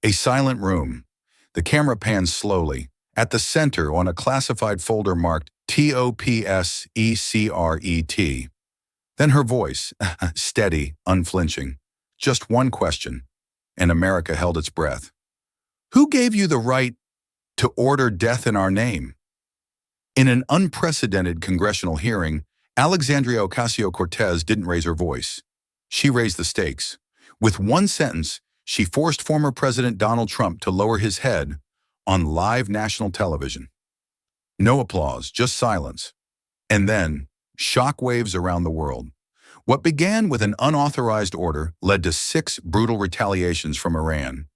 A silent room. The camera pans slowly. At the center, on a classified folder marked TOPSECRET. Then her voice, steady, unflinching. Just one question. And America held its breath. Who gave you the right to order death in our name? In an unprecedented congressional hearing, Alexandria Ocasio-Cortez didn't raise her voice. She raised the stakes. With one sentence, she forced former President Donald Trump to lower his head on live national television. No applause, just silence. And then, shockwaves around the world. What began with an unauthorized order led to 6 brutal retaliations from Iran.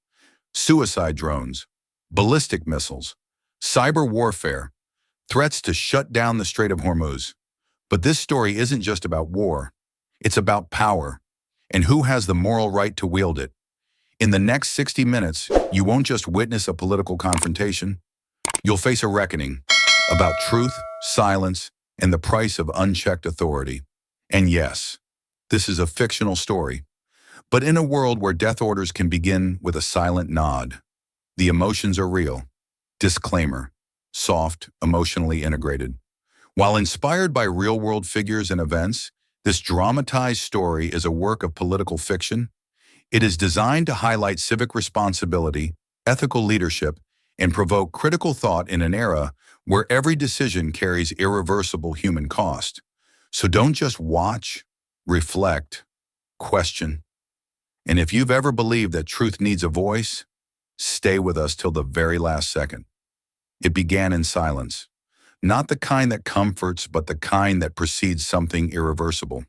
Suicide drones, ballistic missiles, cyber warfare, threats to shut down the Strait of Hormuz. But this story isn't just about war. It's about power, and who has the moral right to wield it. In the next 60 minutes, you won't just witness a political confrontation. You'll face a reckoning about truth, silence, and the price of unchecked authority. And yes, this is a fictional story. But in a world where death orders can begin with a silent nod, the emotions are real. Disclaimer: soft, emotionally integrated. While inspired by real-world figures and events, this dramatized story is a work of political fiction. It is designed to highlight civic responsibility, ethical leadership, and provoke critical thought in an era where every decision carries irreversible human cost. So don't just watch, reflect, question. And if you've ever believed that truth needs a voice, stay with us till the very last second. It began in silence. Not the kind that comforts, but the kind that precedes something irreversible.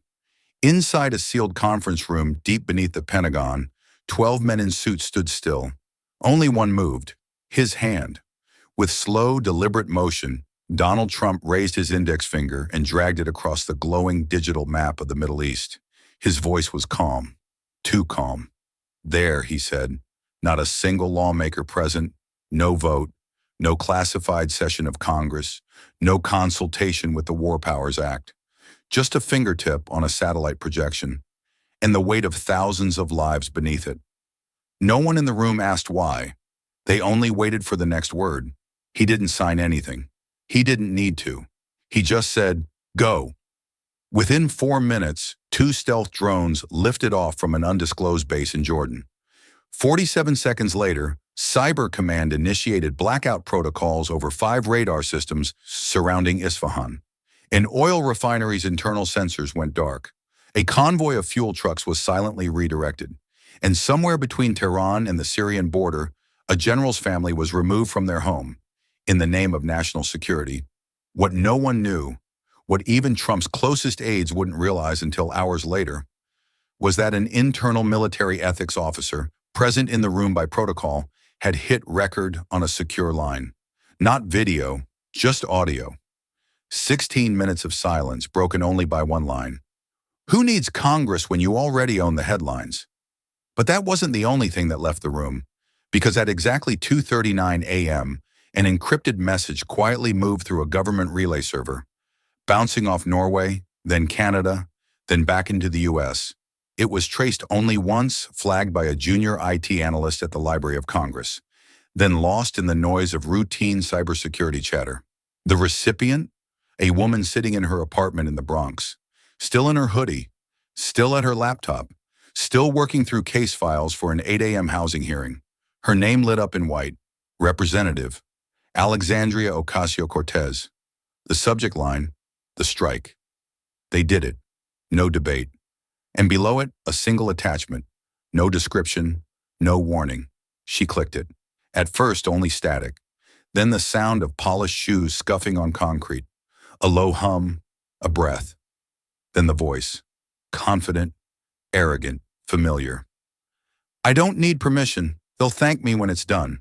Inside a sealed conference room deep beneath the Pentagon, 12 men in suits stood still. Only one moved, his hand. With slow, deliberate motion, Donald Trump raised his index finger and dragged it across the glowing digital map of the Middle East. His voice was calm, too calm. There, he said, not a single lawmaker present, no vote, no classified session of Congress, no consultation with the War Powers Act. Just a fingertip on a satellite projection, and the weight of thousands of lives beneath it. No one in the room asked why. They only waited for the next word. He didn't sign anything. He didn't need to. He just said, "Go." Within 4 minutes, 2 stealth drones lifted off from an undisclosed base in Jordan. 47 seconds later, Cyber Command initiated blackout protocols over 5 radar systems surrounding Isfahan. An oil refinery's internal sensors went dark. A convoy of fuel trucks was silently redirected. And somewhere between Tehran and the Syrian border, a general's family was removed from their home in the name of national security. What no one knew, what even Trump's closest aides wouldn't realize until hours later, was that an internal military ethics officer, present in the room by protocol, had hit record on a secure line. Not video, just audio. 16 minutes of silence, broken only by one line. Who needs Congress when you already own the headlines? But that wasn't the only thing that left the room, because at exactly 2:39 a.m., an encrypted message quietly moved through a government relay server, bouncing off Norway, then Canada, then back into the U.S. It was traced only once, flagged by a junior IT analyst at the Library of Congress, then lost in the noise of routine cybersecurity chatter. The recipient? A woman sitting in her apartment in the Bronx, still in her hoodie, still at her laptop, still working through case files for an 8 a.m. housing hearing. Her name lit up in white. Representative Alexandria Ocasio-Cortez. The subject line, the strike. They did it. No debate. And below it, a single attachment. No description, no warning. She clicked it. At first, only static. Then the sound of polished shoes scuffing on concrete. A low hum, a breath. Then the voice. Confident, arrogant, familiar. I don't need permission. They'll thank me when it's done.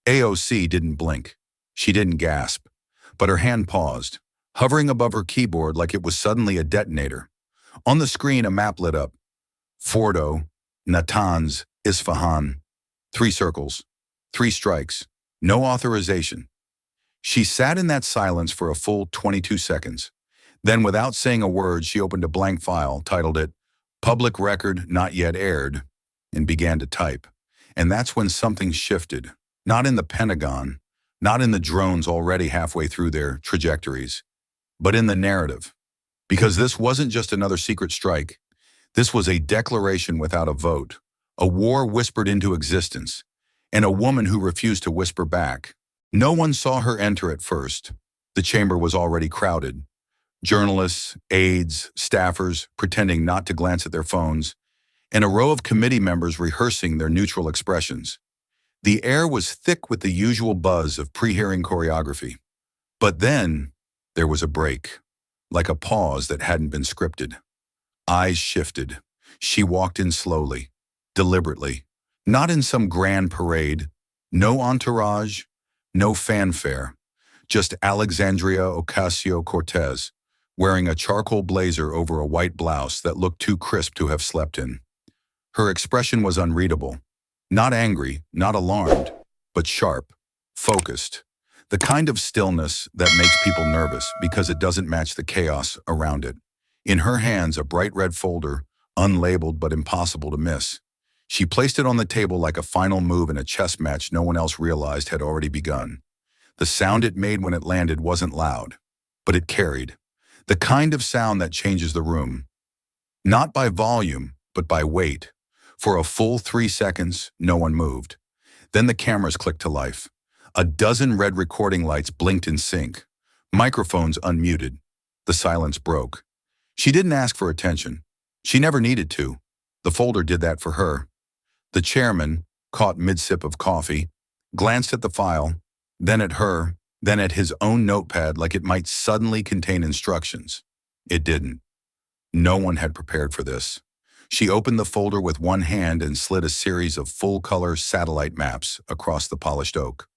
AOC didn't blink. She didn't gasp. But her hand paused, hovering above her keyboard like it was suddenly a detonator. On the screen, a map lit up. Fordo, Natanz, Isfahan. 3 circles, 3 strikes, no authorization. She sat in that silence for a full 22 seconds. Then, without saying a word, she opened a blank file, titled it, "Public Record Not Yet Aired," and began to type. And that's when something shifted. Not in the Pentagon, not in the drones already halfway through their trajectories, but in the narrative. Because this wasn't just another secret strike. This was a declaration without a vote, a war whispered into existence, and a woman who refused to whisper back. No one saw her enter at first. The chamber was already crowded. Journalists, aides, staffers pretending not to glance at their phones, and a row of committee members rehearsing their neutral expressions. The air was thick with the usual buzz of pre-hearing choreography. But then, there was a break, like a pause that hadn't been scripted. Eyes shifted. She walked in slowly, deliberately, not in some grand parade, no entourage, no fanfare, just Alexandria Ocasio-Cortez, wearing a charcoal blazer over a white blouse that looked too crisp to have slept in. Her expression was unreadable. Not angry, not alarmed, but sharp, focused. The kind of stillness that makes people nervous because it doesn't match the chaos around it. In her hands, a bright red folder, unlabeled but impossible to miss. She placed it on the table like a final move in a chess match no one else realized had already begun. The sound it made when it landed wasn't loud, but it carried. The kind of sound that changes the room. Not by volume, but by weight. For a full 3 seconds, no one moved. Then the cameras clicked to life. A dozen red recording lights blinked in sync. Microphones unmuted. The silence broke. She didn't ask for attention. She never needed to. The folder did that for her. The chairman, caught mid-sip of coffee, glanced at the file, then at her, then at his own notepad like it might suddenly contain instructions. It didn't. No one had prepared for this. She opened the folder with one hand and slid a series of full-color satellite maps across the polished oak.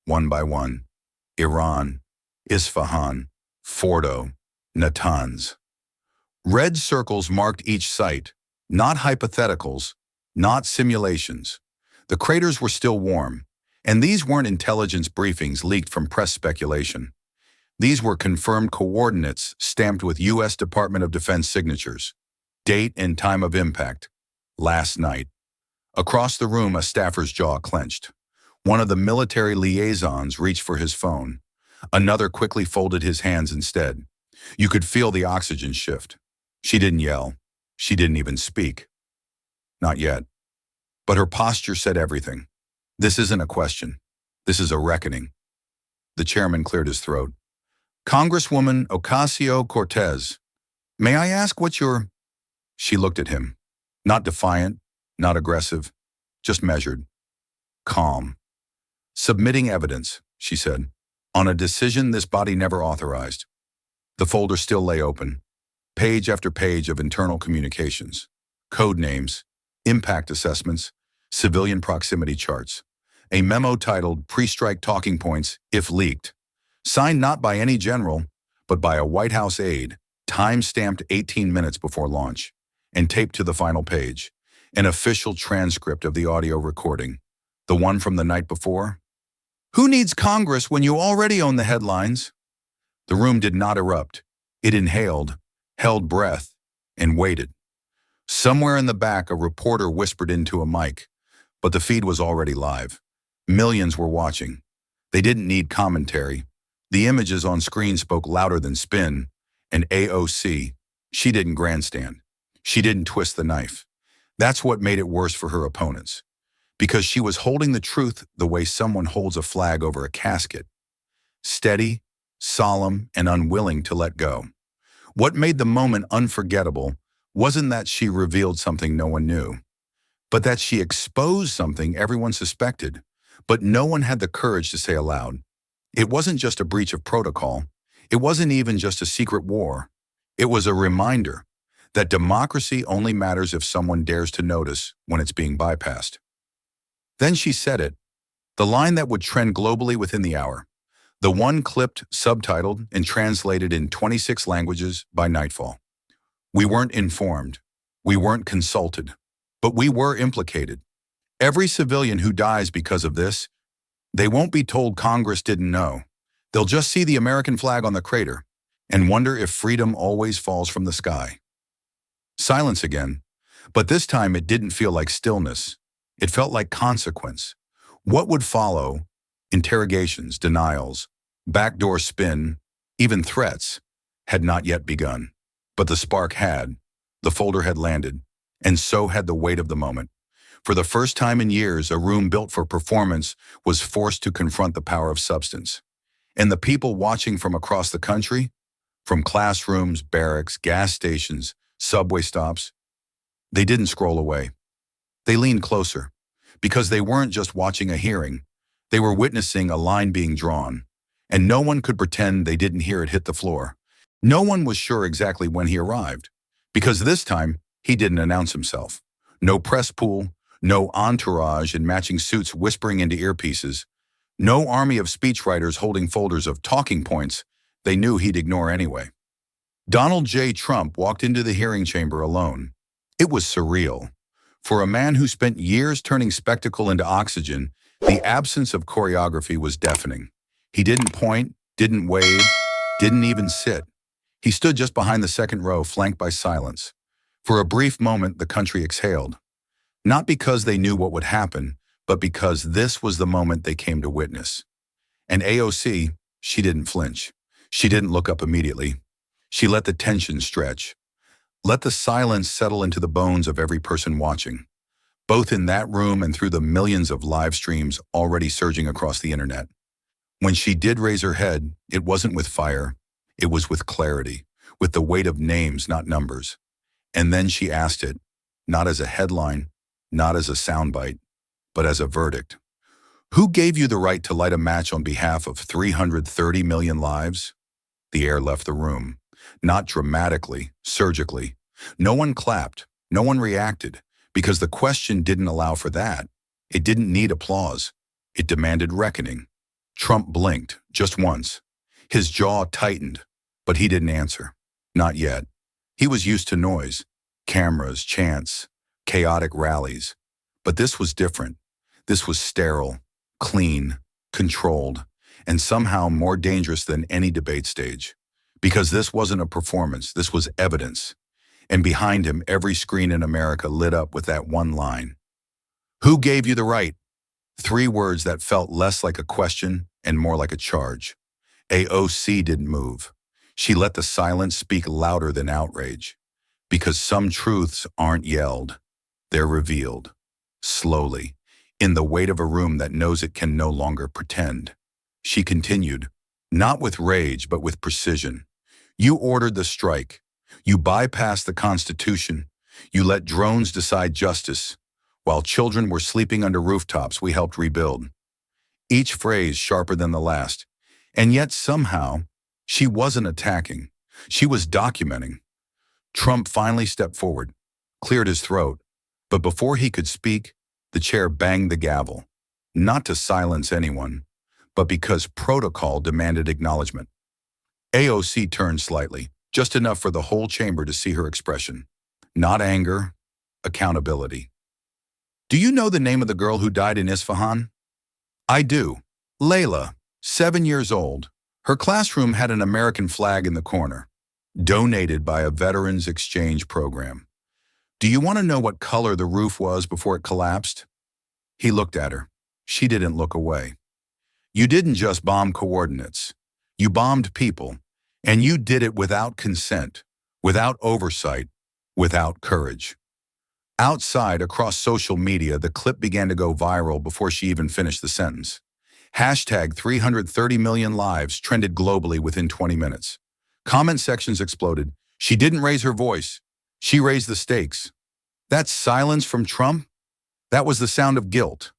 One by one. Iran, Isfahan, Fordo, Natanz. Red circles marked each site, not hypotheticals, not simulations. The craters were still warm, and these weren't intelligence briefings leaked from press speculation. These were confirmed coordinates stamped with U.S. Department of Defense signatures. Date and time of impact. Last night. Across the room, a staffer's jaw clenched. One of the military liaisons reached for his phone. Another quickly folded his hands instead. You could feel the oxygen shift. She didn't yell. She didn't even speak. Not yet. But her posture said everything. This isn't a question. This is a reckoning. The chairman cleared his throat. Congresswoman Ocasio-Cortez, may I ask what your... She looked at him. Not defiant, not aggressive, just measured. Calm. Submitting evidence, she said, on a decision this body never authorized. The folder still lay open. Page after page of internal communications, code names, impact assessments, civilian proximity charts. A memo titled Pre-Strike Talking Points, if leaked. Signed not by any general, but by a White House aide, time-stamped 18 minutes before launch, and taped to the final page. An official transcript of the audio recording. The one from the night before. Who needs Congress when you already own the headlines? The room did not erupt. It inhaled, held breath, and waited. Somewhere in the back, a reporter whispered into a mic, but the feed was already live. Millions were watching. They didn't need commentary. The images on screen spoke louder than spin, and AOC, she didn't grandstand. She didn't twist the knife. That's what made it worse for her opponents. Because she was holding the truth the way someone holds a flag over a casket. Steady, solemn, and unwilling to let go. What made the moment unforgettable wasn't that she revealed something no one knew, but that she exposed something everyone suspected, but no one had the courage to say aloud. It wasn't just a breach of protocol. It wasn't even just a secret war. It was a reminder that democracy only matters if someone dares to notice when it's being bypassed. Then she said it, the line that would trend globally within the hour, the one clipped, subtitled, and translated in 26 languages by nightfall. We weren't informed, we weren't consulted, but we were implicated. Every civilian who dies because of this, they won't be told Congress didn't know. They'll just see the American flag on the crater and wonder if freedom always falls from the sky. Silence again, but this time it didn't feel like stillness. It felt like consequence. What would follow? Interrogations, denials, backdoor spin, even threats had not yet begun. But the spark had. The folder had landed, and so had the weight of the moment. For the first time in years, a room built for performance was forced to confront the power of substance. And the people watching from across the country, from classrooms, barracks, gas stations, subway stops, they didn't scroll away. They leaned closer, because they weren't just watching a hearing, they were witnessing a line being drawn, and no one could pretend they didn't hear it hit the floor. No one was sure exactly when he arrived, because this time he didn't announce himself. No press pool, no entourage in matching suits whispering into earpieces, no army of speechwriters holding folders of talking points they knew he'd ignore anyway. Donald J. Trump walked into the hearing chamber alone. It was surreal. For a man who spent years turning spectacle into oxygen, the absence of choreography was deafening. He didn't point, didn't wave, didn't even sit. He stood just behind the second row, flanked by silence. For a brief moment, the country exhaled. Not because they knew what would happen, but because this was the moment they came to witness. And AOC, she didn't flinch. She didn't look up immediately. She let the tension stretch. Let the silence settle into the bones of every person watching, both in that room and through the millions of live streams already surging across the internet. When she did raise her head, it wasn't with fire. It was with clarity, with the weight of names, not numbers. And then she asked it, not as a headline, not as a soundbite, but as a verdict. Who gave you the right to light a match on behalf of 330 million lives? The air left the room. Not dramatically, surgically. No one clapped, no one reacted, because the question didn't allow for that. It didn't need applause. It demanded reckoning. Trump blinked, just once. His jaw tightened, but he didn't answer. Not yet. He was used to noise, cameras, chants, chaotic rallies. But this was different. This was sterile, clean, controlled, and somehow more dangerous than any debate stage. Because this wasn't a performance, this was evidence. And behind him, every screen in America lit up with that one line. Who gave you the right? 3 words that felt less like a question and more like a charge. AOC didn't move. She let the silence speak louder than outrage. Because some truths aren't yelled. They're revealed. Slowly. In the weight of a room that knows it can no longer pretend. She continued. Not with rage, but with precision. You ordered the strike. You bypassed the Constitution. You let drones decide justice. While children were sleeping under rooftops, we helped rebuild. Each phrase sharper than the last. And yet somehow, she wasn't attacking. She was documenting. Trump finally stepped forward, cleared his throat. But before he could speak, the chair banged the gavel. Not to silence anyone, but because protocol demanded acknowledgement. AOC turned slightly, just enough for the whole chamber to see her expression. Not anger, accountability. Do you know the name of the girl who died in Isfahan? I do. Layla, 7 years old. Her classroom had an American flag in the corner, donated by a veterans exchange program. Do you want to know what color the roof was before it collapsed? He looked at her. She didn't look away. You didn't just bomb coordinates. You bombed people. And you did it without consent, without oversight, without courage. Outside, across social media, the clip began to go viral before she even finished the sentence. Hashtag 330 million lives trended globally within 20 minutes. Comment sections exploded. She didn't raise her voice. She raised the stakes. That silence from Trump? That was the sound of guilt.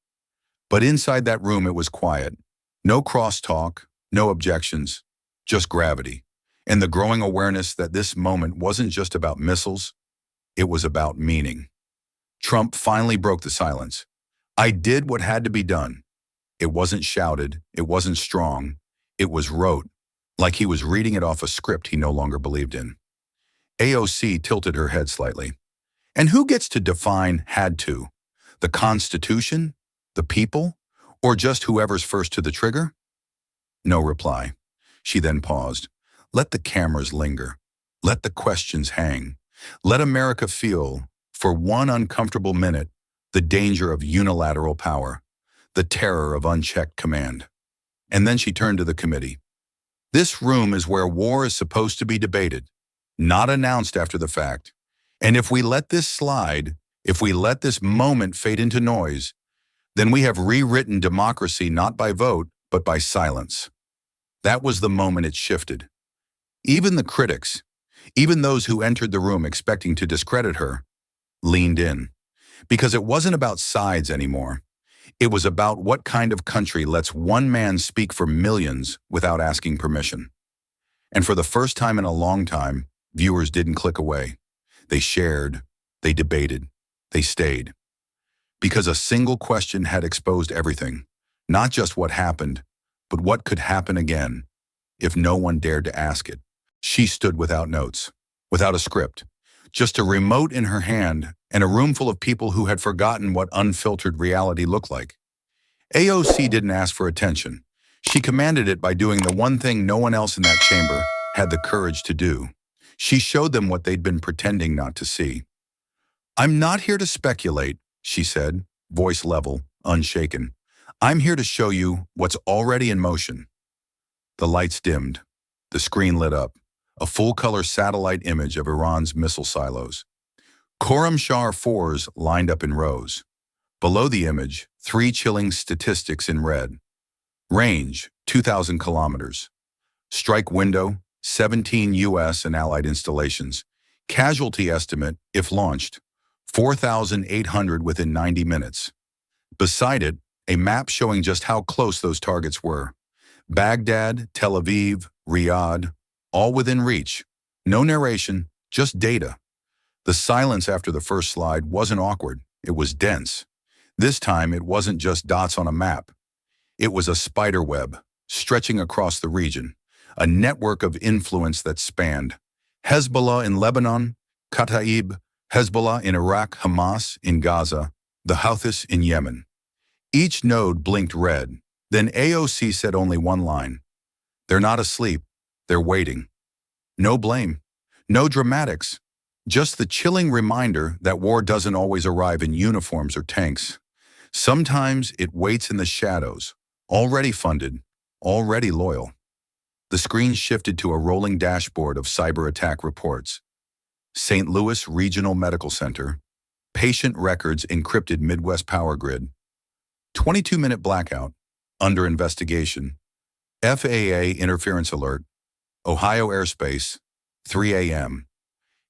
But inside that room, it was quiet. No crosstalk, no objections, just gravity. And the growing awareness that this moment wasn't just about missiles, it was about meaning. Trump finally broke the silence. I did what had to be done. It wasn't shouted, it wasn't strong, it was rote, like he was reading it off a script he no longer believed in. AOC tilted her head slightly. And who gets to define had to? The Constitution? The people? Or just whoever's first to the trigger? No reply. She then paused. Let the cameras linger. Let the questions hang. Let America feel, for one uncomfortable minute, the danger of unilateral power, the terror of unchecked command. And then she turned to the committee. This room is where war is supposed to be debated, not announced after the fact. And if we let this slide, if we let this moment fade into noise, then we have rewritten democracy not by vote, but by silence. That was the moment it shifted. Even the critics, even those who entered the room expecting to discredit her, leaned in. Because it wasn't about sides anymore. It was about what kind of country lets one man speak for millions without asking permission. And for the first time in a long time, viewers didn't click away. They shared, they debated, they stayed. Because a single question had exposed everything, not just what happened, but what could happen again if no one dared to ask it. She stood without notes, without a script, just a remote in her hand and a room full of people who had forgotten what unfiltered reality looked like. AOC didn't ask for attention. She commanded it by doing the one thing no one else in that chamber had the courage to do. She showed them what they'd been pretending not to see. "I'm not here to speculate," she said, voice level, unshaken. "I'm here to show you what's already in motion." The lights dimmed. The screen lit up, a full-color satellite image of Iran's missile silos. Khorramshahr 4s lined up in rows. Below the image, 3 chilling statistics in red. Range, 2,000 kilometers. Strike window, 17 U.S. and Allied installations. Casualty estimate, if launched, 4,800 within 90 minutes. Beside it, a map showing just how close those targets were. Baghdad, Tel Aviv, Riyadh, all within reach. No narration, just data. The silence after the first slide wasn't awkward, it was dense. This time it wasn't just dots on a map. It was a spider web, stretching across the region, a network of influence that spanned Hezbollah in Lebanon, Kataib, Hezbollah in Iraq, Hamas in Gaza, the Houthis in Yemen. Each node blinked red. Then AOC said only one line. "They're not asleep, they're waiting." No blame, no dramatics, just the chilling reminder that war doesn't always arrive in uniforms or tanks. Sometimes it waits in the shadows, already funded, already loyal. The screen shifted to a rolling dashboard of cyber attack reports. St. Louis Regional Medical Center, patient records encrypted Midwest power grid, 22-minute blackout, under investigation, FAA interference alert, Ohio airspace, 3 a.m.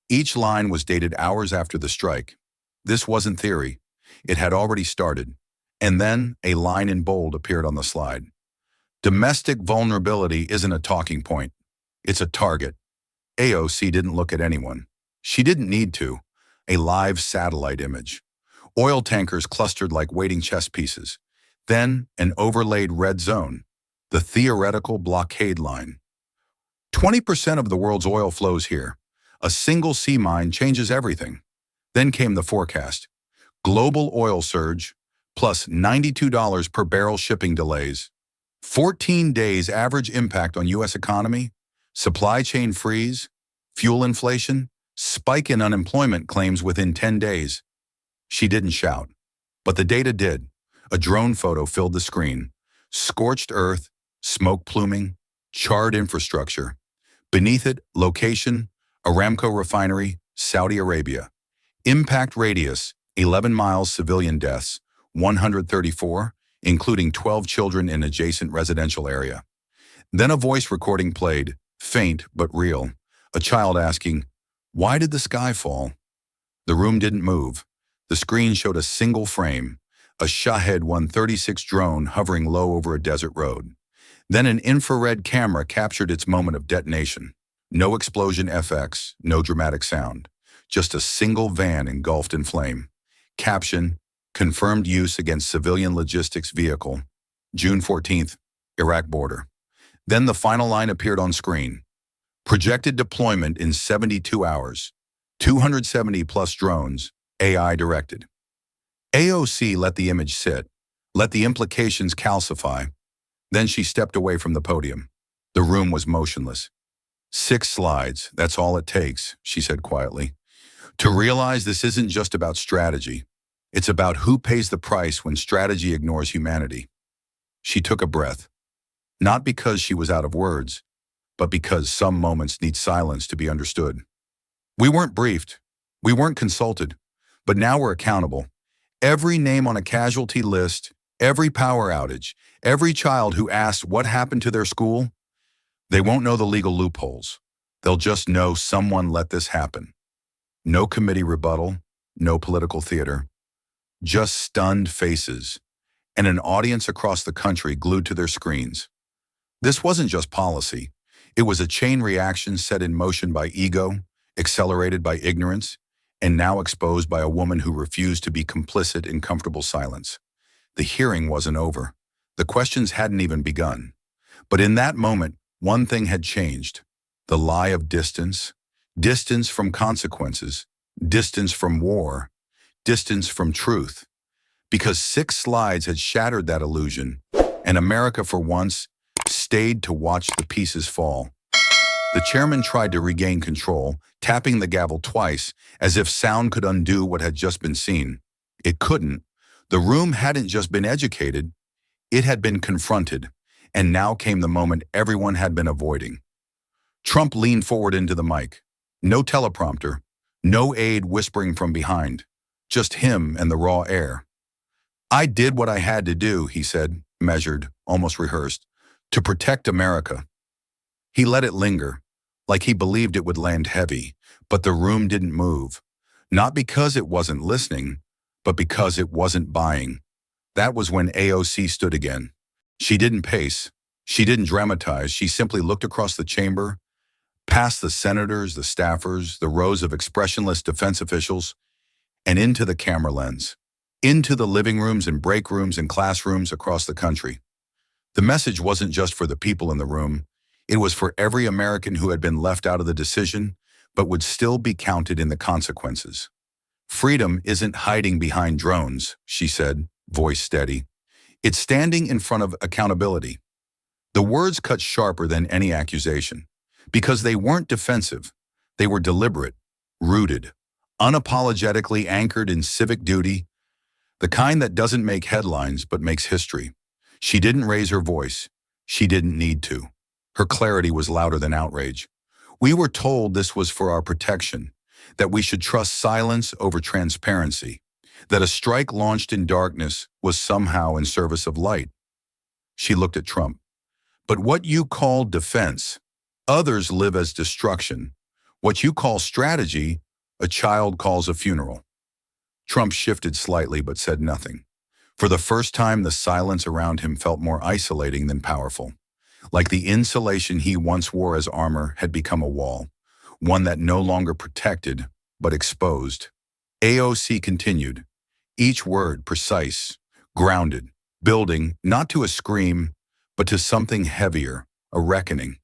Each line was dated hours after the strike. This wasn't theory. It had already started. And then a line in bold appeared on the slide. "Domestic vulnerability isn't a talking point. It's a target." AOC didn't look at anyone. She didn't need to. A live satellite image. Oil tankers clustered like waiting chess pieces. Then an overlaid red zone, the theoretical blockade line. 20% of the world's oil flows here. A single sea mine changes everything. Then came the forecast. Global oil surge, plus $92 per barrel shipping delays. 14 days average impact on U.S. economy, supply chain freeze, fuel inflation, spike in unemployment claims within 10 days. She didn't shout, but the data did. A drone photo filled the screen. Scorched earth, smoke pluming, charred infrastructure. Beneath it, location, Aramco refinery, Saudi Arabia. Impact radius, 11 miles, civilian deaths, 134, including 12 children in adjacent residential area. Then a voice recording played, faint but real, a child asking, "Why did the sky fall?" The room didn't move. The screen showed a single frame, a Shahed 136 drone hovering low over a desert road. Then an infrared camera captured its moment of detonation. No explosion FX, no dramatic sound. Just a single van engulfed in flame. Caption, confirmed use against civilian logistics vehicle. June 14th, Iraq border. Then the final line appeared on screen. Projected deployment in 72 hours. 270 plus drones, AI directed. AOC let the image sit, let the implications calcify. Then she stepped away from the podium. The room was motionless. 6 slides, that's all it takes, she said quietly. To realize this isn't just about strategy. It's about who pays the price when strategy ignores humanity. She took a breath, not because she was out of words, but because some moments need silence to be understood. We weren't briefed. We weren't consulted. But now we're accountable. Every name on a casualty list, every power outage, every child who asked what happened to their school, they won't know the legal loopholes. They'll just know someone let this happen. No committee rebuttal, no political theater, just stunned faces, and an audience across the country glued to their screens. This wasn't just policy. It was a chain reaction set in motion by ego, accelerated by ignorance, and now exposed by a woman who refused to be complicit in comfortable silence. The hearing wasn't over. The questions hadn't even begun. But in that moment, one thing had changed. The lie of distance. Distance from consequences. Distance from war. Distance from truth. Because 6 slides had shattered that illusion, and America, for once, stayed to watch the pieces fall. The chairman tried to regain control, tapping the gavel twice, as if sound could undo what had just been seen. It couldn't. The room hadn't just been educated, it had been confronted, and now came the moment everyone had been avoiding. Trump leaned forward into the mic. No teleprompter, no aide whispering from behind, just him and the raw air. "I did what I had to do," he said, measured, almost rehearsed, "to protect America." He let it linger, like he believed it would land heavy, but the room didn't move. Not because it wasn't listening, but because it wasn't buying. That was when AOC stood again. She didn't pace. She didn't dramatize. She simply looked across the chamber, past the senators, the staffers, the rows of expressionless defense officials, and into the camera lens, into the living rooms and break rooms and classrooms across the country. The message wasn't just for the people in the room. It was for every American who had been left out of the decision, but would still be counted in the consequences. "Freedom isn't hiding behind drones," she said, voice steady. "It's standing in front of accountability." The words cut sharper than any accusation, because they weren't defensive. They were deliberate, rooted, unapologetically anchored in civic duty, the kind that doesn't make headlines but makes history. She didn't raise her voice. She didn't need to. Her clarity was louder than outrage. "We were told this was for our protection, that we should trust silence over transparency, that a strike launched in darkness was somehow in service of light." She looked at Trump. "But what you call defense, others live as destruction. What you call strategy, a child calls a funeral." Trump shifted slightly but said nothing. For the first time, the silence around him felt more isolating than powerful. Like the insulation he once wore as armor had become a wall, one that no longer protected, but exposed. AOC continued, each word precise, grounded, building not to a scream, but to something heavier, a reckoning.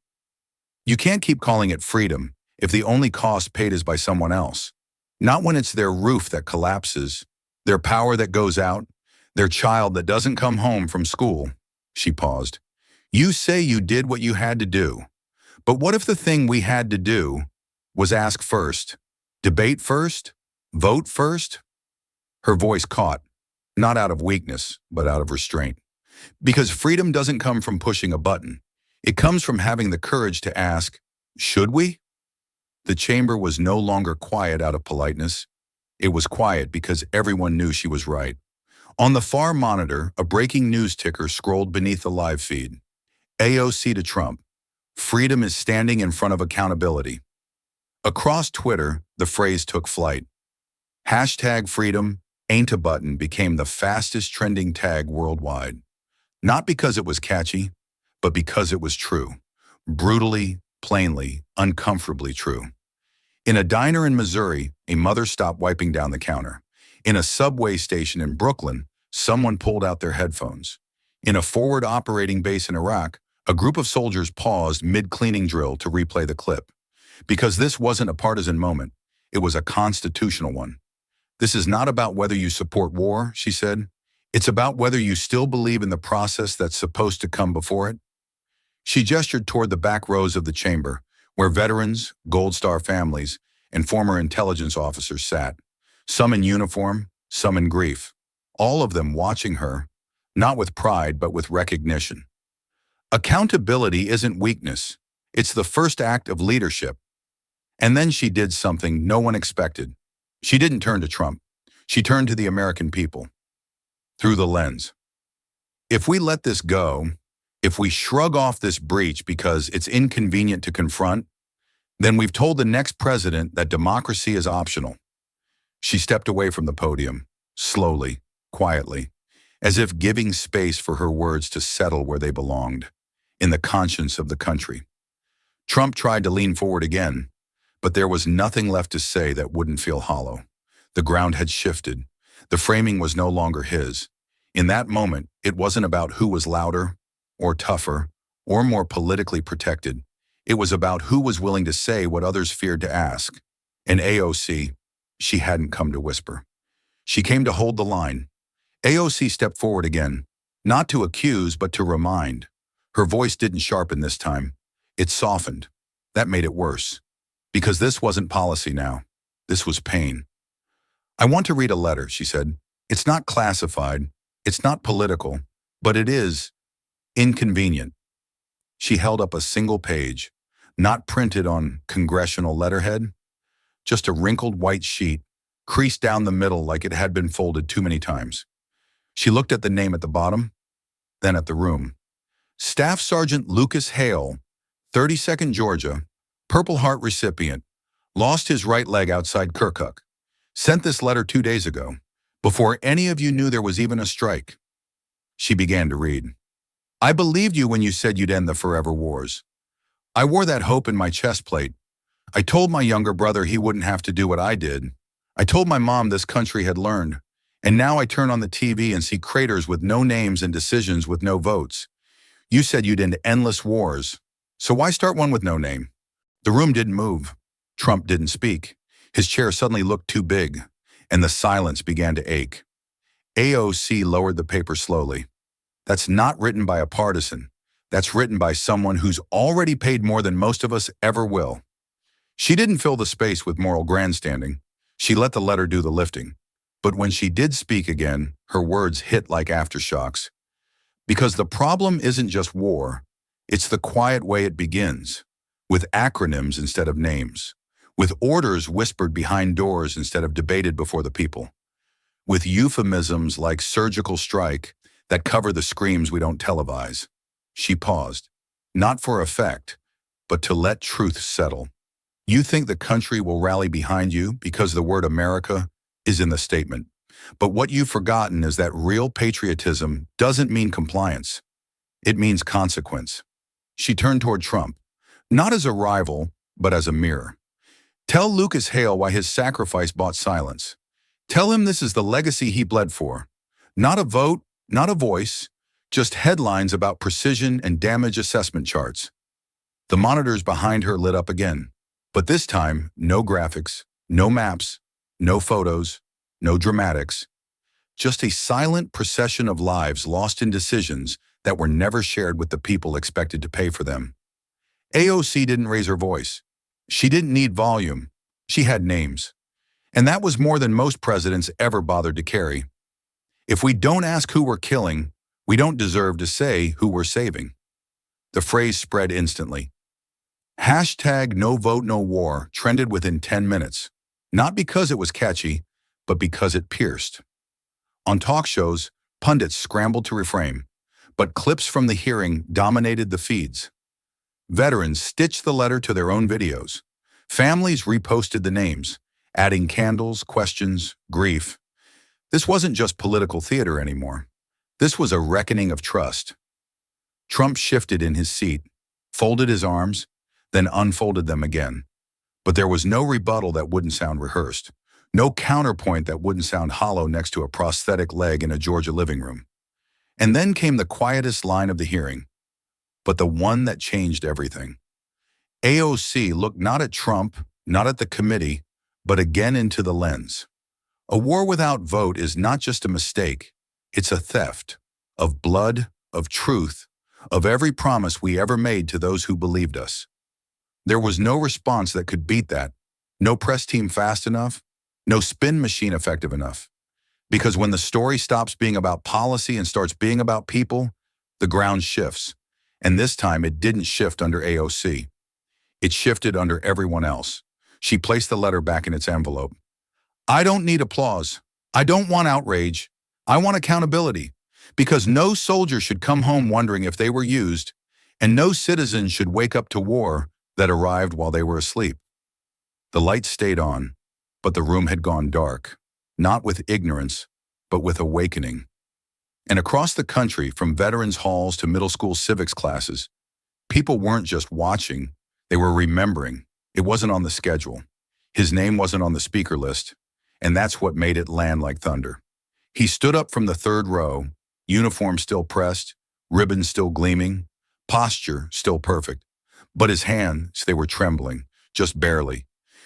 "You can't keep calling it freedom if the only cost paid is by someone else. Not when it's their roof that collapses, their power that goes out, their child that doesn't come home from school." She paused. "You say you did what you had to do, but what if the thing we had to do was ask first, debate first, vote first?" Her voice caught, not out of weakness, but out of restraint. Because freedom doesn't come from pushing a button. It comes from having the courage to ask, should we? The chamber was no longer quiet out of politeness. It was quiet because everyone knew she was right. On the far monitor, a breaking news ticker scrolled beneath the live feed. AOC to Trump. Freedom is standing in front of accountability. Across Twitter, the phrase took flight. #freedom ain't a button became the fastest trending tag worldwide. Not because it was catchy, but because it was true. Brutally, plainly, uncomfortably true. In a diner in Missouri, a mother stopped wiping down the counter. In a subway station in Brooklyn, someone pulled out their headphones. In a forward operating base in Iraq, a group of soldiers paused mid-cleaning drill to replay the clip. Because this wasn't a partisan moment, it was a constitutional one. "This is not about whether you support war," she said. "It's about whether you still believe in the process that's supposed to come before it." She gestured toward the back rows of the chamber, where veterans, Gold Star families, and former intelligence officers sat. Some in uniform, some in grief, all of them watching her, not with pride but with recognition. Accountability isn't weakness. It's the first act of leadership. And then she did something no one expected. She didn't turn to Trump. She turned to the American people. Through the lens. If we let this go, if we shrug off this breach because it's inconvenient to confront, then we've told the next president that democracy is optional. She stepped away from the podium, slowly, quietly, as if giving space for her words to settle where they belonged, in the conscience of the country. Trump tried to lean forward again, but there was nothing left to say that wouldn't feel hollow. The ground had shifted. The framing was no longer his. In that moment, it wasn't about who was louder, or tougher, or more politically protected. It was about who was willing to say what others feared to ask. And AOC, she hadn't come to whisper. She came to hold the line. AOC stepped forward again, not to accuse, but to remind. Her voice didn't sharpen this time. It softened. That made it worse. Because this wasn't policy now. This was pain. I want to read a letter, she said. It's not classified. It's not political. But it is inconvenient. She held up a single page, not printed on congressional letterhead, just a wrinkled white sheet, creased down the middle like it had been folded too many times. She looked at the name at the bottom, then at the room. Staff Sergeant Lucas Hale, 32nd Georgia, Purple Heart recipient, lost his right leg outside Kirkuk. Sent this letter 2 days ago, before any of you knew there was even a strike. She began to read. I believed you when you said you'd end the forever wars. I wore that hope in my chest plate. I told my younger brother he wouldn't have to do what I did. I told my mom this country had learned. And now I turn on the TV and see craters with no names and decisions with no votes. You said you'd end endless wars. So why start one with no name? The room didn't move. Trump didn't speak. His chair suddenly looked too big, and the silence began to ache. AOC lowered the paper slowly. That's not written by a partisan. That's written by someone who's already paid more than most of us ever will. She didn't fill the space with moral grandstanding. She let the letter do the lifting. But when she did speak again, her words hit like aftershocks. Because the problem isn't just war, it's the quiet way it begins, with acronyms instead of names, with orders whispered behind doors instead of debated before the people, with euphemisms like surgical strike that cover the screams we don't televise. She paused, not for effect, but to let truth settle. You think the country will rally behind you because the word America is in the statement. But what you've forgotten is that real patriotism doesn't mean compliance. It means consequence. She turned toward Trump, not as a rival, but as a mirror. Tell Lucas Hale why his sacrifice bought silence. Tell him this is the legacy he bled for. Not a vote, not a voice, just headlines about precision and damage assessment charts. The monitors behind her lit up again, but this time, no graphics, no maps, no photos, no dramatics. Just a silent procession of lives lost in decisions that were never shared with the people expected to pay for them. AOC didn't raise her voice. She didn't need volume. She had names. And that was more than most presidents ever bothered to carry. If we don't ask who we're killing, we don't deserve to say who we're saving. The phrase spread instantly. Hashtag no vote, no war trended within 10 minutes, not because it was catchy, but because it pierced. On talk shows, pundits scrambled to reframe, but clips from the hearing dominated the feeds. Veterans stitched the letter to their own videos. Families reposted the names, adding candles, questions, grief. This wasn't just political theater anymore. This was a reckoning of trust. Trump shifted in his seat, folded his arms, then unfolded them again. But there was no rebuttal that wouldn't sound rehearsed, no counterpoint that wouldn't sound hollow next to a prosthetic leg in a Georgia living room. And then came the quietest line of the hearing, but the one that changed everything. AOC looked not at Trump, not at the committee, but again into the lens. A war without vote is not just a mistake, it's a theft of blood, of truth, of every promise we ever made to those who believed us. There was no response that could beat that, no press team fast enough, no spin machine effective enough. Because when the story stops being about policy and starts being about people, the ground shifts. And this time it didn't shift under AOC. It shifted under everyone else. She placed the letter back in its envelope. I don't need applause. I don't want outrage. I want accountability. Because no soldier should come home wondering if they were used, and no citizen should wake up to war that arrived while they were asleep. The lights stayed on, but the room had gone dark, not with ignorance, but with awakening. And across the country, from veterans' halls to middle school civics classes, people weren't just watching, they were remembering. It wasn't on the schedule. His name wasn't on the speaker list, and that's what made it land like thunder. He stood up from the third row, uniform still pressed, ribbons still gleaming, posture still perfect. But his hands, they were trembling, just barely,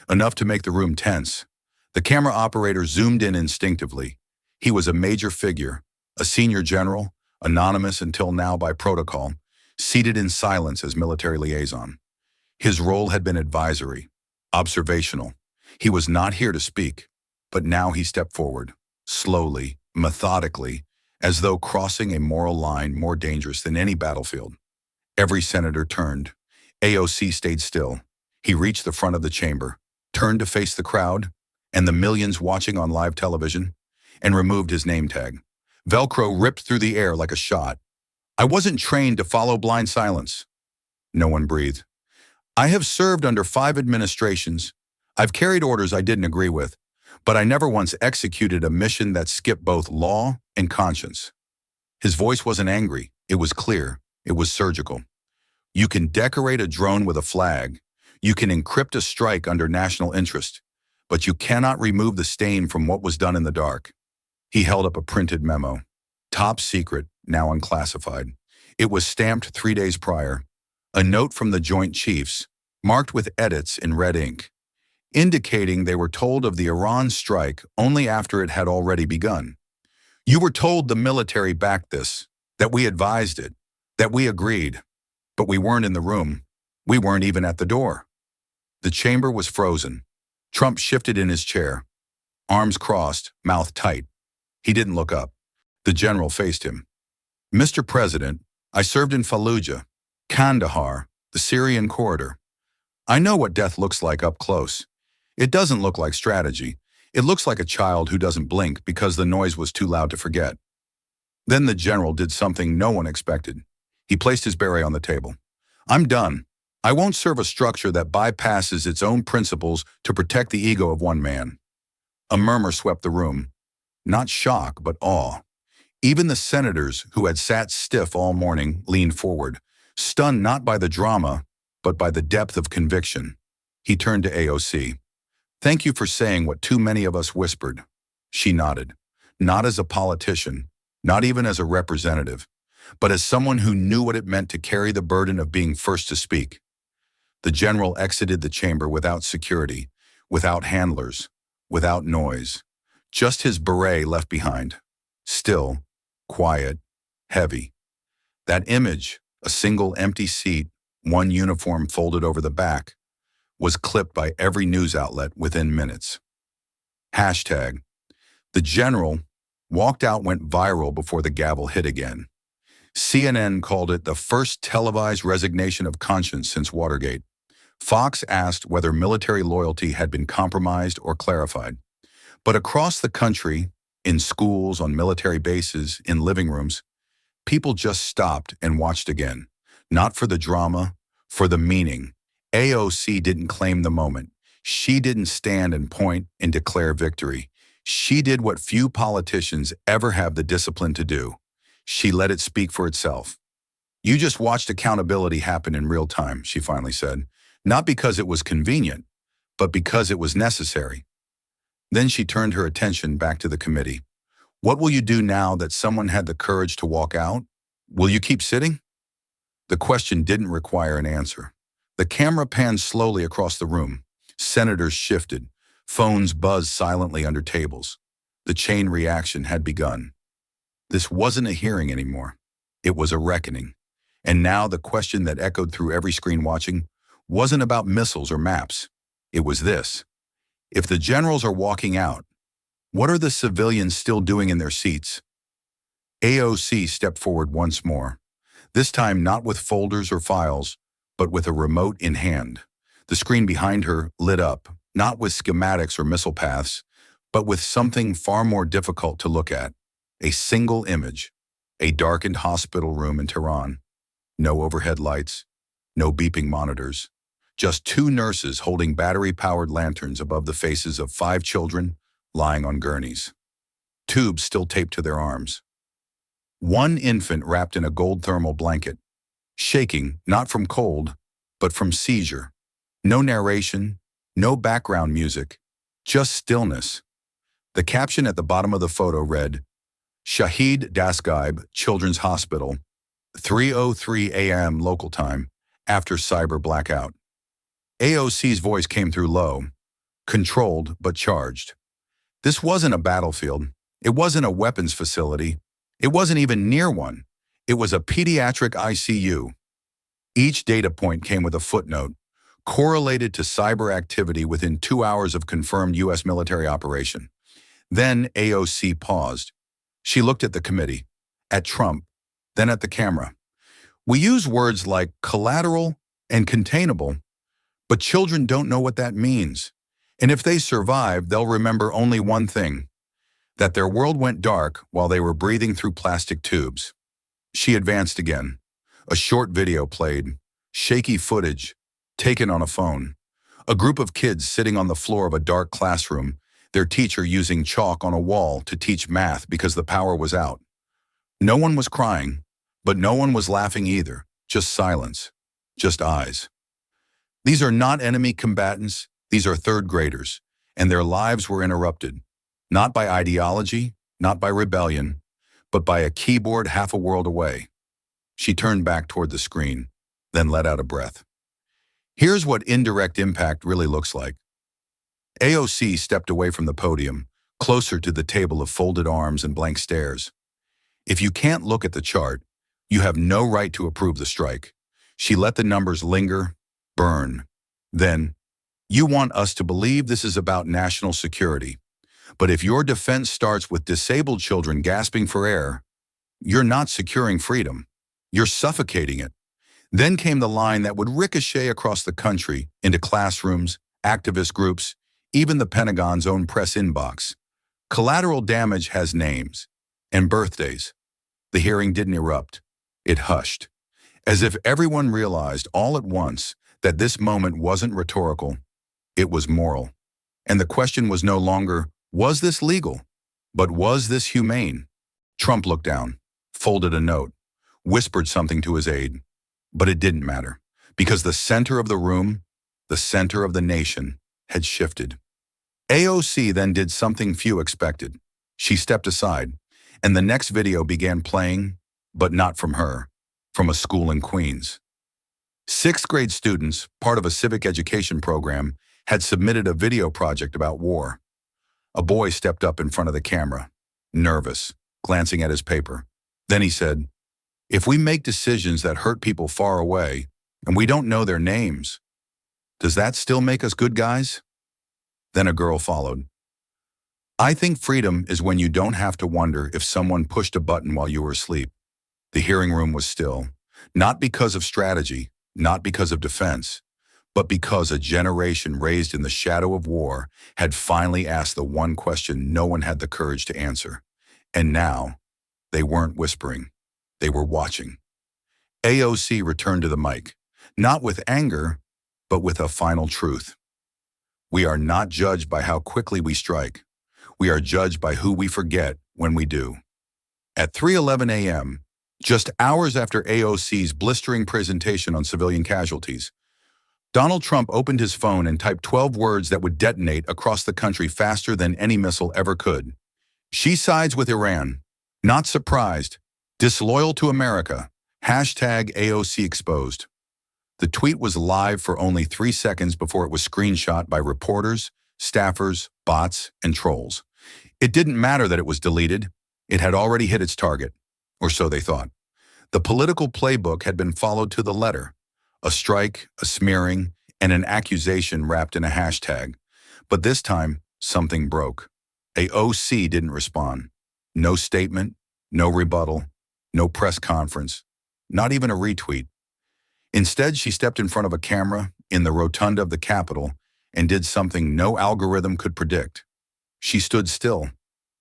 enough to make the room tense. The camera operator zoomed in instinctively. He was a major figure, a senior general, anonymous until now by protocol, seated in silence as military liaison. His role had been advisory, observational. He was not here to speak, but now he stepped forward, slowly, methodically, as though crossing a moral line more dangerous than any battlefield. Every senator turned. AOC stayed still. He reached the front of the chamber, turned to face the crowd and the millions watching on live television, and removed his name tag. Velcro ripped through the air like a shot. I wasn't trained to follow blind silence. No one breathed. I have served under 5 administrations. I've carried orders I didn't agree with, but I never once executed a mission that skipped both law and conscience. His voice wasn't angry. It was clear. It was surgical. You can decorate a drone with a flag. You can encrypt a strike under national interest, but you cannot remove the stain from what was done in the dark. He held up a printed memo. Top secret, now unclassified. It was stamped 3 days prior. A note from the Joint Chiefs, marked with edits in red ink, indicating they were told of the Iran strike only after it had already begun. You were told the military backed this, that we advised it, that we agreed, but we weren't in the room. We weren't even at the door. The chamber was frozen. Trump shifted in his chair, arms crossed, mouth tight. He didn't look up. The general faced him. Mr. President, I served in Fallujah, Kandahar, the Syrian corridor. I know what death looks like up close. It doesn't look like strategy. It looks like a child who doesn't blink because the noise was too loud to forget. Then the general did something no one expected. He placed his beret on the table. I'm done. I won't serve a structure that bypasses its own principles to protect the ego of one man. A murmur swept the room. Not shock, but awe. Even the senators, who had sat stiff all morning, leaned forward, stunned not by the drama, but by the depth of conviction. He turned to AOC. Thank you for saying what too many of us whispered. She nodded. Not as a politician, not even as a representative, but as someone who knew what it meant to carry the burden of being first to speak. The general exited the chamber without security, without handlers, without noise. Just his beret left behind. Still, quiet, heavy. That image, a single empty seat, one uniform folded over the back, was clipped by every news outlet within minutes. Hashtag. The general walked out went viral before the gavel hit again. CNN called it the first televised resignation of conscience since Watergate. Fox asked whether military loyalty had been compromised or clarified. But across the country, in schools, on military bases, in living rooms, people just stopped and watched again. Not for the drama, for the meaning. AOC didn't claim the moment. She didn't stand and point and declare victory. She did what few politicians ever have the discipline to do. She let it speak for itself. You just watched accountability happen in real time, she finally said. Not because it was convenient, but because it was necessary. Then she turned her attention back to the committee. What will you do now that someone had the courage to walk out? Will you keep sitting? The question didn't require an answer. The camera panned slowly across the room. Senators shifted. Phones buzzed silently under tables. The chain reaction had begun. This wasn't a hearing anymore. It was a reckoning. And now the question that echoed through every screen watching wasn't about missiles or maps. It was this. If the generals are walking out, What are the civilians still doing in their seats? AOC stepped forward once more, this time not with folders or files, but with a remote in hand. The screen behind her lit up, not with schematics or missile paths, but with something far more difficult to look at. A single image, a darkened hospital room in Tehran. No overhead lights, no beeping monitors. Just two nurses holding battery-powered lanterns above the faces of 5 children lying on gurneys. Tubes still taped to their arms. One infant wrapped in a gold thermal blanket, shaking not from cold, but from seizure. No narration, no background music, just stillness. The caption at the bottom of the photo read, Shahid Dasgaib Children's Hospital, 3:03 a.m. local time, after cyber blackout. AOC's voice came through low, controlled but charged. This wasn't a battlefield. It wasn't a weapons facility. It wasn't even near one. It was a pediatric ICU. Each data point came with a footnote, correlated to cyber activity within 2 hours of confirmed U.S. military operation. Then AOC paused. She looked at the committee, at Trump, then at the camera. We use words like collateral and containable, but children don't know what that means. And if they survive, they'll remember only one thing, that their world went dark while they were breathing through plastic tubes. She advanced again. A short video played, shaky footage, taken on a phone. A group of kids sitting on the floor of a dark classroom, their teacher using chalk on a wall to teach math because the power was out. No one was crying, but no one was laughing either, just silence, just eyes. These are not enemy combatants, these are third graders, and their lives were interrupted, not by ideology, not by rebellion, but by a keyboard half a world away. She turned back toward the screen, then let out a breath. Here's what indirect impact really looks like. AOC stepped away from the podium, closer to the table of folded arms and blank stares. If you can't look at the chart, you have no right to approve the strike. She let the numbers linger, burn. Then, you want us to believe this is about national security. But if your defense starts with disabled children gasping for air, you're not securing freedom. You're suffocating it. Then came the line that would ricochet across the country into classrooms, activist groups, even the Pentagon's own press inbox. Collateral damage has names and birthdays. The hearing didn't erupt. It hushed, as if everyone realized all at once that this moment wasn't rhetorical, it was moral. And the question was no longer, was this legal? But was this humane? Trump looked down, folded a note, whispered something to his aide. But it didn't matter, because the center of the room, the center of the nation, had shifted. AOC then did something few expected. She stepped aside, and the next video began playing, but not from her, from a school in Queens. 6th grade students, part of a civic education program, had submitted a video project about war. A boy stepped up in front of the camera, nervous, glancing at his paper. Then he said, "If we make decisions that hurt people far away, and we don't know their names, does that still make us good guys?" Then a girl followed. "I think freedom is when you don't have to wonder if someone pushed a button while you were asleep." The hearing room was still, not because of strategy, not because of defense, but because a generation raised in the shadow of war had finally asked the one question no one had the courage to answer. And now, they weren't whispering. They were watching. AOC returned to the mic, not with anger, but with a final truth. We are not judged by how quickly we strike. We are judged by who we forget when we do. At 3:11 a.m., just hours after AOC's blistering presentation on civilian casualties, Donald Trump opened his phone and typed 12 words that would detonate across the country faster than any missile ever could. She sides with Iran. Not surprised. Disloyal to America. #AOC exposed. The tweet was live for only 3 seconds before it was screenshot by reporters, staffers, bots, and trolls. It didn't matter that it was deleted. It had already hit its target, or so they thought. The political playbook had been followed to the letter. A strike, a smearing, and an accusation wrapped in a hashtag. But this time, something broke. AOC didn't respond. No statement, no rebuttal, no press conference, not even a retweet. Instead, she stepped in front of a camera in the rotunda of the Capitol and did something no algorithm could predict. She stood still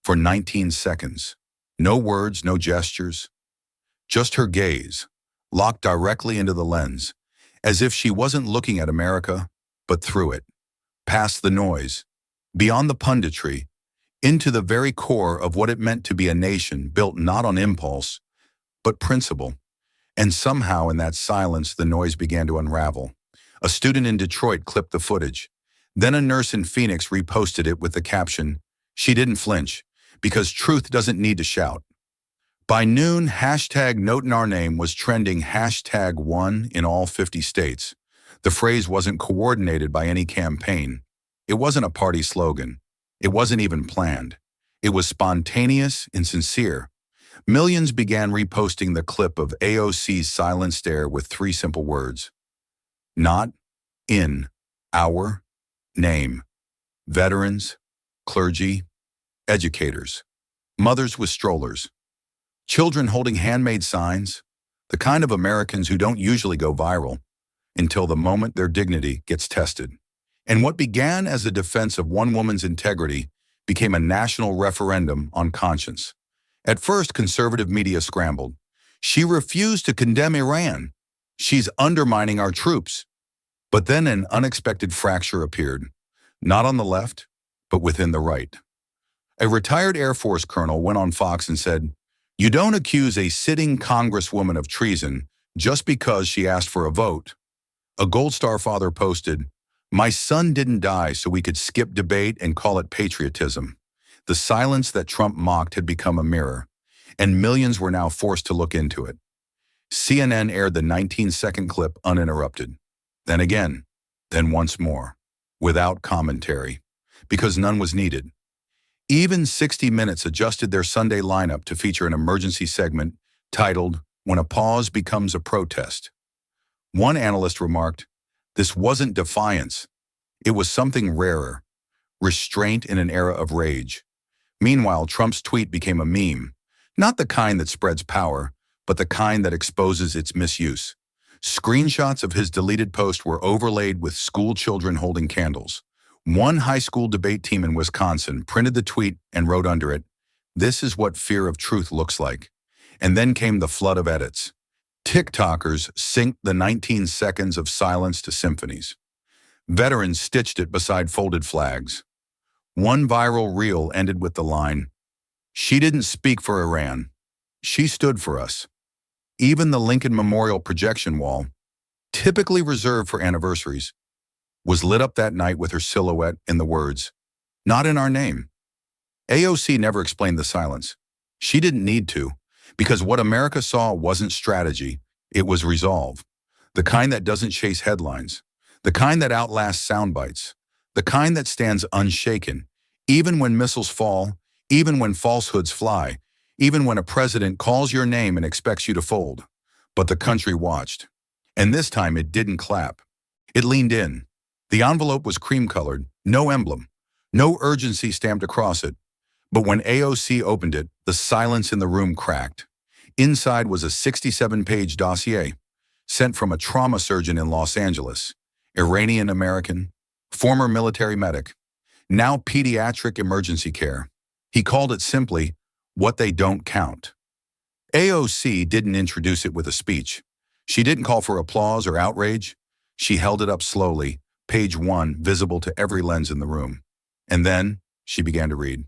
for 19 seconds. No words, no gestures, just her gaze, locked directly into the lens, as if she wasn't looking at America, but through it, past the noise, beyond the punditry, into the very core of what it meant to be a nation built not on impulse, but principle. And somehow in that silence, the noise began to unravel. A student in Detroit clipped the footage. Then a nurse in Phoenix reposted it with the caption, "She didn't flinch, because truth doesn't need to shout." By noon, hashtag Note in Our Name was trending #1 in all 50 states. The phrase wasn't coordinated by any campaign. It wasn't a party slogan. It wasn't even planned. It was spontaneous and sincere. Millions began reposting the clip of AOC's silent stare with three simple words. Not in our name. Veterans, clergy, educators, mothers with strollers, children holding handmade signs, the kind of Americans who don't usually go viral until the moment their dignity gets tested. And what began as a defense of one woman's integrity became a national referendum on conscience. At first, conservative media scrambled. She refused to condemn Iran. She's undermining our troops. But then an unexpected fracture appeared, not on the left, but within the right. A retired Air Force colonel went on Fox and said, "You don't accuse a sitting congresswoman of treason just because she asked for a vote." A Gold Star father posted, "My son didn't die so we could skip debate and call it patriotism." The silence that Trump mocked had become a mirror, and millions were now forced to look into it. CNN aired the 19-second clip uninterrupted. Then again, then once more, without commentary, because none was needed. Even 60 Minutes adjusted their Sunday lineup to feature an emergency segment titled, "When a Pause Becomes a Protest." One analyst remarked, "This wasn't defiance. It was something rarer, restraint in an era of rage." Meanwhile, Trump's tweet became a meme, not the kind that spreads power, but the kind that exposes its misuse. Screenshots of his deleted post were overlaid with school children holding candles. One high school debate team in Wisconsin printed the tweet and wrote under it, "This is what fear of truth looks like." And then came the flood of edits. TikTokers synced the 19 seconds of silence to symphonies. Veterans stitched it beside folded flags. One viral reel ended with the line, "She didn't speak for Iran. She stood for us." Even the Lincoln Memorial projection wall, typically reserved for anniversaries, was lit up that night with her silhouette in the words, "Not in our name." AOC never explained the silence. She didn't need to, because what America saw wasn't strategy, it was resolve. The kind that doesn't chase headlines, the kind that outlasts sound bites, the kind that stands unshaken, even when missiles fall, even when falsehoods fly, even when a president calls your name and expects you to fold. But the country watched. And this time it didn't clap. It leaned in. The envelope was cream-colored, no emblem, no urgency stamped across it. But when AOC opened it, the silence in the room cracked. Inside was a 67-page dossier, sent from a trauma surgeon in Los Angeles, Iranian-American, former military medic, now pediatric emergency care. He called it simply, "What They Don't Count." AOC didn't introduce it with a speech. She didn't call for applause or outrage. She held it up slowly, page 1 visible to every lens in the room. And then she began to read.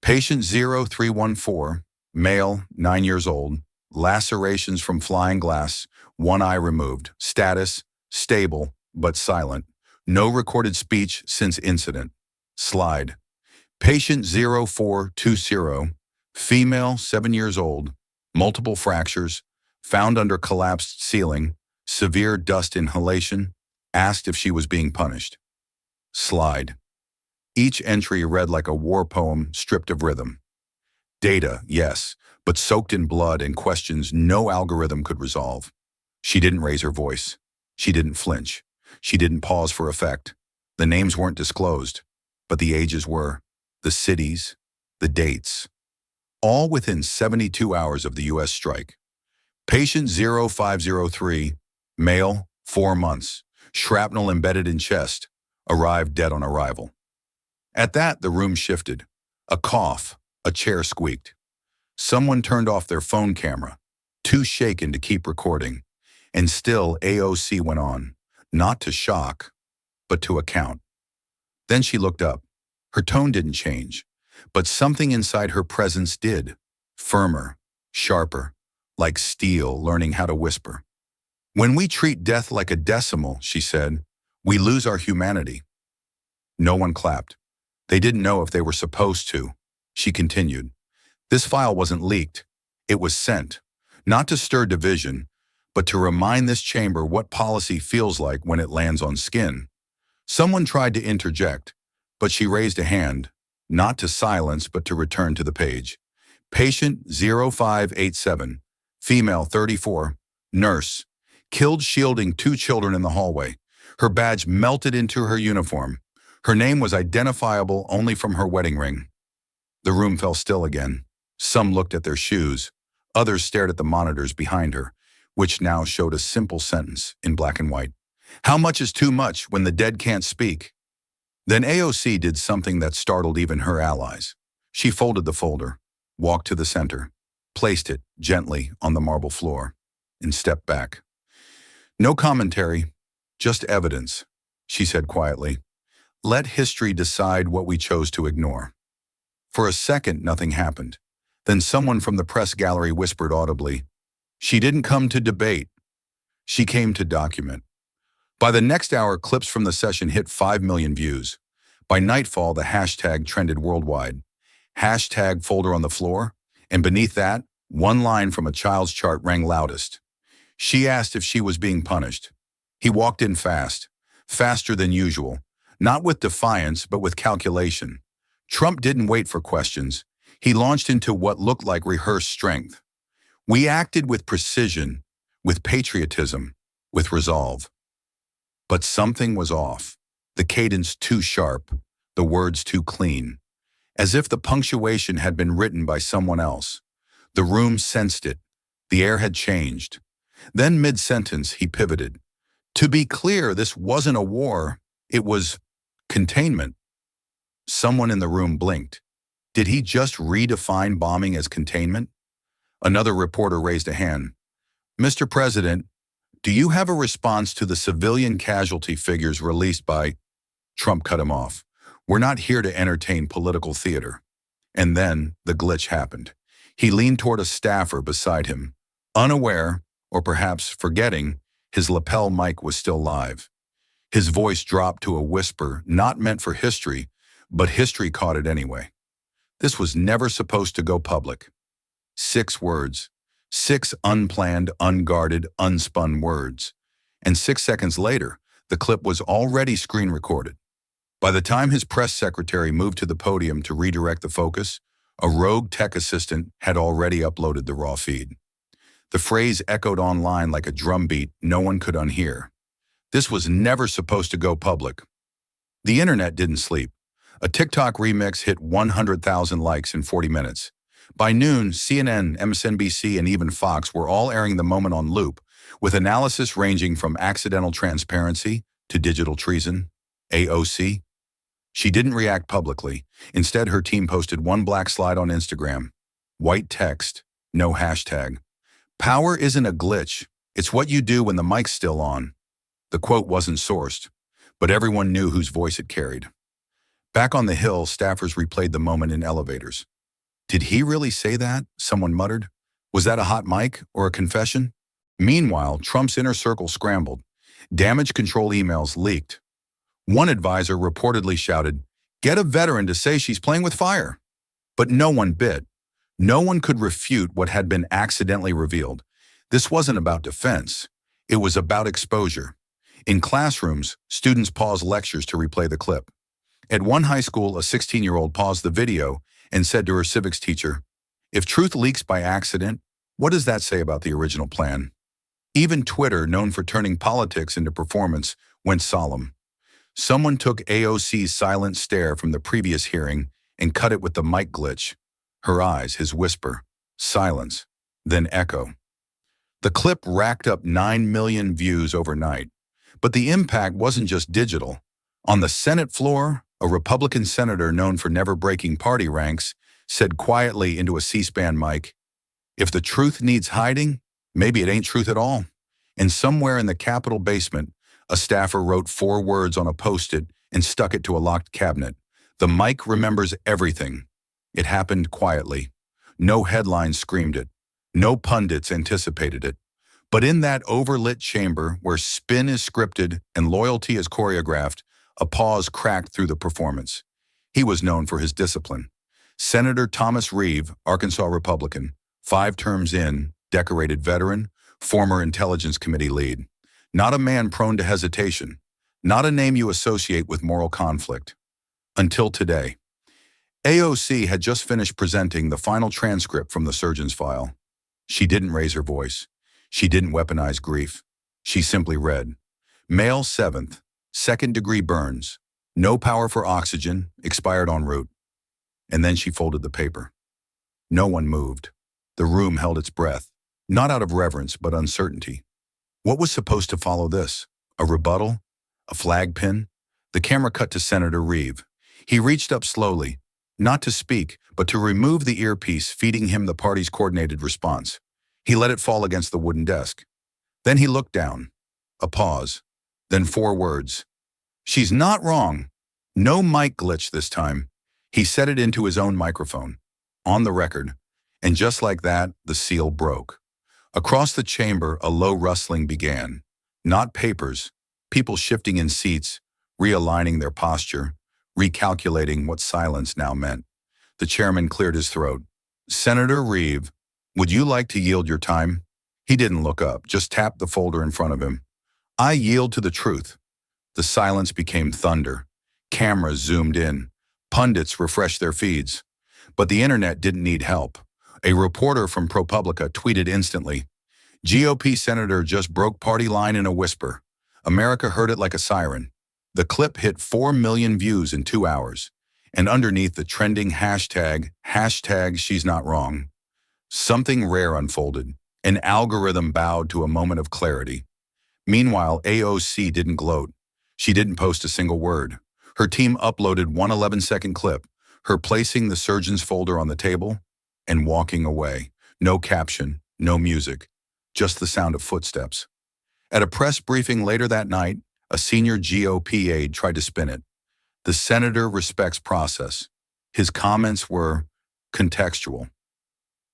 Patient 0314, male, 9 years old, lacerations from flying glass, one eye removed, status, stable, but silent. No recorded speech since incident. Slide. Patient 0420, female, 7 years old, multiple fractures, found under collapsed ceiling, severe dust inhalation, asked if she was being punished. Slide. Each entry read like a war poem stripped of rhythm. Data, yes, but soaked in blood and questions no algorithm could resolve. She didn't raise her voice. She didn't flinch. She didn't pause for effect. The names weren't disclosed, but the ages were, the cities, the dates. All within 72 hours of the U.S. strike. Patient 0503, male, 4 months, shrapnel embedded in chest, arrived dead on arrival. At that, the room shifted. A cough, a chair squeaked. Someone turned off their phone camera, too shaken to keep recording. And still AOC went on, not to shock, but to account. Then she looked up. Her tone didn't change, but something inside her presence did. Firmer, sharper, like steel learning how to whisper. When we treat death like a decimal, she said, we lose our humanity. No one clapped. They didn't know if they were supposed to. She continued. This file wasn't leaked. It was sent, not to stir division, but to remind this chamber what policy feels like when it lands on skin. Someone tried to interject, but she raised a hand, not to silence but to return to the page. Patient 0587, female 34, nurse, killed shielding 2 children in the hallway. Her badge melted into her uniform. Her name was identifiable only from her wedding ring. The room fell still again. Some looked at their shoes. Others stared at the monitors behind her, which now showed a simple sentence in black and white. How much is too much when the dead can't speak? Then AOC did something that startled even her allies. She folded the folder, walked to the center, placed it gently on the marble floor, and stepped back. No commentary, just evidence, she said quietly. Let history decide what we chose to ignore. For a second, nothing happened. Then someone from the press gallery whispered audibly, she didn't come to debate. She came to document. By the next hour, clips from the session hit 5 million views. By nightfall, the hashtag trended worldwide. Hashtag folder on the floor, and beneath that, one line from a child's chart rang loudest. She asked if she was being punished. He walked in fast, faster than usual, not with defiance, but with calculation. Trump didn't wait for questions. He launched into what looked like rehearsed strength. We acted with precision, with patriotism, with resolve. But something was off. The cadence too sharp, the words too clean. As if the punctuation had been written by someone else. The room sensed it. The air had changed. Then mid-sentence, he pivoted. To be clear, this wasn't a war. It was containment. Someone in the room blinked. Did he just redefine bombing as containment? Another reporter raised a hand. Mr. President, do you have a response to the civilian casualty figures released by... Trump cut him off. We're not here to entertain political theater. And then the glitch happened. He leaned toward a staffer beside him, unaware, or perhaps forgetting, his lapel mic was still live. His voice dropped to a whisper not meant for history, but history caught it anyway. This was never supposed to go public. 6 words. 6 unplanned, unguarded, unspun words. And 6 seconds later, the clip was already screen recorded. By the time his press secretary moved to the podium to redirect the focus, a rogue tech assistant had already uploaded the raw feed. The phrase echoed online like a drumbeat no one could unhear. This was never supposed to go public. The internet didn't sleep. A TikTok remix hit 100,000 likes in 40 minutes. By noon, CNN, MSNBC, and even Fox were all airing the moment on loop, with analysis ranging from accidental transparency to digital treason. AOC? She didn't react publicly. Instead, her team posted one black slide on Instagram. White text, no hashtag. Power isn't a glitch. It's what you do when the mic's still on. The quote wasn't sourced, but everyone knew whose voice it carried. Back on the Hill, staffers replayed the moment in elevators. Did he really say that? Someone muttered. Was that a hot mic or a confession? Meanwhile, Trump's inner circle scrambled. Damage control emails leaked. One advisor reportedly shouted, "Get a veteran to say she's playing with fire." But no one bit. No one could refute what had been accidentally revealed. This wasn't about defense. It was about exposure. In classrooms, students paused lectures to replay the clip. At one high school, a 16-year-old paused the video and said to her civics teacher, "If truth leaks by accident, what does that say about the original plan?" Even Twitter, known for turning politics into performance, went solemn. Someone took AOC's silent stare from the previous hearing and cut it with the mic glitch. Her eyes, his whisper, silence, then echo. The clip racked up 9 million views overnight. But the impact wasn't just digital. On the Senate floor, a Republican senator known for never breaking party ranks said quietly into a C-SPAN mic, "If the truth needs hiding, maybe it ain't truth at all." And somewhere in the Capitol basement, a staffer wrote 4 words on a Post-it and stuck it to a locked cabinet. The mic remembers everything. It happened quietly. No headlines screamed it. No pundits anticipated it. But in that overlit chamber where spin is scripted and loyalty is choreographed, a pause cracked through the performance. He was known for his discipline. Senator Thomas Reeve, Arkansas Republican, 5 terms in, decorated veteran, former Intelligence Committee lead. Not a man prone to hesitation. Not a name you associate with moral conflict. Until today. AOC had just finished presenting the final transcript from the surgeon's file. She didn't raise her voice. She didn't weaponize grief. She simply read, "Male 7th, 2nd-degree burns, no power for oxygen, expired en route." And then she folded the paper. No one moved. The room held its breath, not out of reverence, but uncertainty. What was supposed to follow this? A rebuttal? A flag pin? The camera cut to Senator Reeve. He reached up slowly, not to speak, but to remove the earpiece feeding him the party's coordinated response. He let it fall against the wooden desk. Then he looked down. A pause. Then 4 words. "She's not wrong." No mic glitch this time. He set it into his own microphone. On the record. And just like that, the seal broke. Across the chamber, a low rustling began. Not papers. People shifting in seats, realigning their posture, recalculating what silence now meant. The chairman cleared his throat. "Senator Reeve, would you like to yield your time?" He didn't look up, just tapped the folder in front of him. "I yield to the truth." The silence became thunder. Cameras zoomed in. Pundits refreshed their feeds. But the internet didn't need help. A reporter from ProPublica tweeted instantly, "GOP senator just broke party line in a whisper. America heard it like a siren." The clip hit 4 million views in 2 hours. And underneath the trending hashtag she's not wrong, something rare unfolded. An algorithm bowed to a moment of clarity. Meanwhile, AOC didn't gloat. She didn't post a single word. Her team uploaded one 11-second clip, her placing the surgeon's folder on the table and walking away. No caption, no music, just the sound of footsteps. At a press briefing later that night, a senior GOP aide tried to spin it. The senator respects process. His comments were contextual.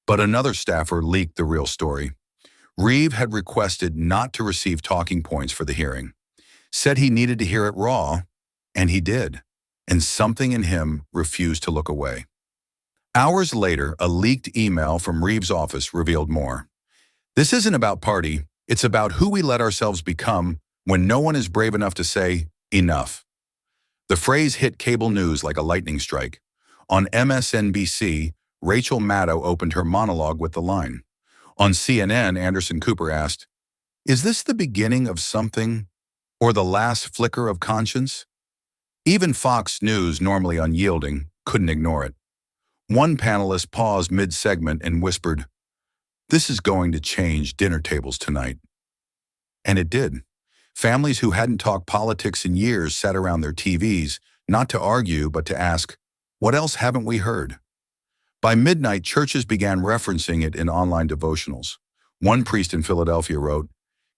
But another staffer leaked the real story. Reeve had requested not to receive talking points for the hearing. Said he needed to hear it raw, and he did. And something in him refused to look away. Hours later, a leaked email from Reeve's office revealed more. "This isn't about party, it's about who we let ourselves become when no one is brave enough to say, enough." The phrase hit cable news like a lightning strike. On MSNBC, Rachel Maddow opened her monologue with the line. On CNN, Anderson Cooper asked, "Is this the beginning of something, or the last flicker of conscience?" Even Fox News, normally unyielding, couldn't ignore it. One panelist paused mid-segment and whispered, "This is going to change dinner tables tonight." And it did. Families who hadn't talked politics in years sat around their TVs, not to argue, but to ask, what else haven't we heard? By midnight, churches began referencing it in online devotionals. One priest in Philadelphia wrote,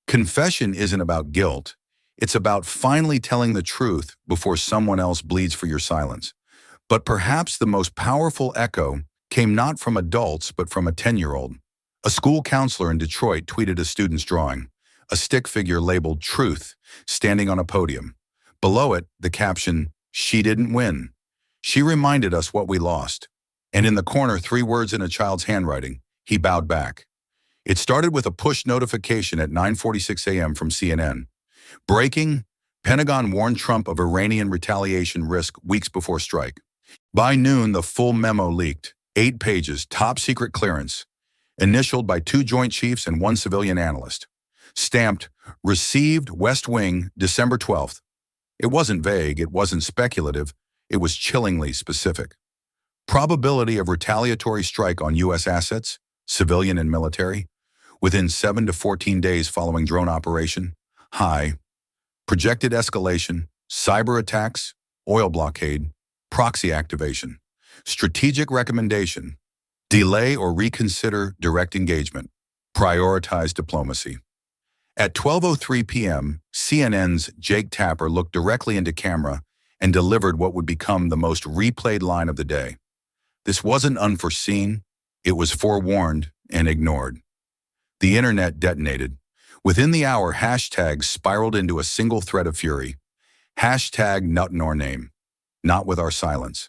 "Confession isn't about guilt. It's about finally telling the truth before someone else bleeds for your silence." But perhaps the most powerful echo came not from adults, but from a 10-year-old. A school counselor in Detroit tweeted a student's drawing, a stick figure labeled "Truth," standing on a podium. Below it, the caption, "She didn't win. She reminded us what we lost." And in the corner, 3 words in a child's handwriting, "He bowed back." It started with a push notification at 9:46 a.m. from CNN. Breaking, Pentagon warned Trump of Iranian retaliation risk weeks before strike. By noon, the full memo leaked, 8 pages, top secret clearance, initialed by 2 Joint Chiefs and 1 civilian analyst. Stamped, "Received West Wing, December 12th. It wasn't vague, it wasn't speculative, it was chillingly specific. Probability of retaliatory strike on U.S. assets, civilian and military, within 7 to 14 days following drone operation, high. Projected escalation, cyber attacks, oil blockade, proxy activation. Strategic recommendation, delay or reconsider direct engagement. Prioritize diplomacy. At 12:03 p.m., CNN's Jake Tapper looked directly into camera and delivered what would become the most replayed line of the day. This wasn't unforeseen, it was forewarned and ignored. The internet detonated. Within the hour, hashtags spiraled into a single thread of fury. Hashtag not nor name. Not with our silence.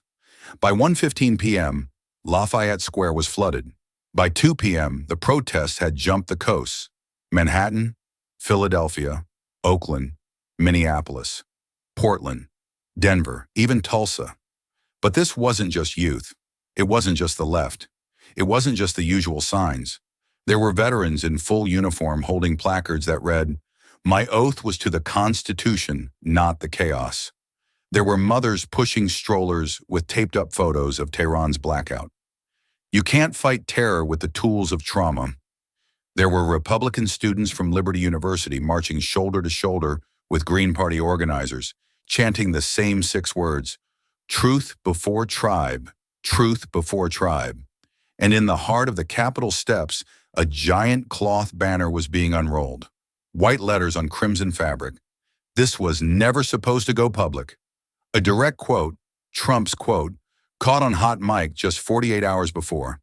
By 1:15 p.m., Lafayette Square was flooded. By 2 p.m., the protests had jumped the coasts. Manhattan, Philadelphia, Oakland, Minneapolis, Portland, Denver, even Tulsa. But this wasn't just youth. It wasn't just the left. It wasn't just the usual signs. There were veterans in full uniform holding placards that read, "My oath was to the Constitution, not the chaos." There were mothers pushing strollers with taped-up photos of Tehran's blackout. You can't fight terror with the tools of trauma. There were Republican students from Liberty University marching shoulder to shoulder with Green Party organizers, chanting the same 6 words, "Truth before tribe, truth before tribe." And in the heart of the Capitol steps, a giant cloth banner was being unrolled. White letters on crimson fabric. This was never supposed to go public. A direct quote, Trump's quote, caught on hot mic just 48 hours before.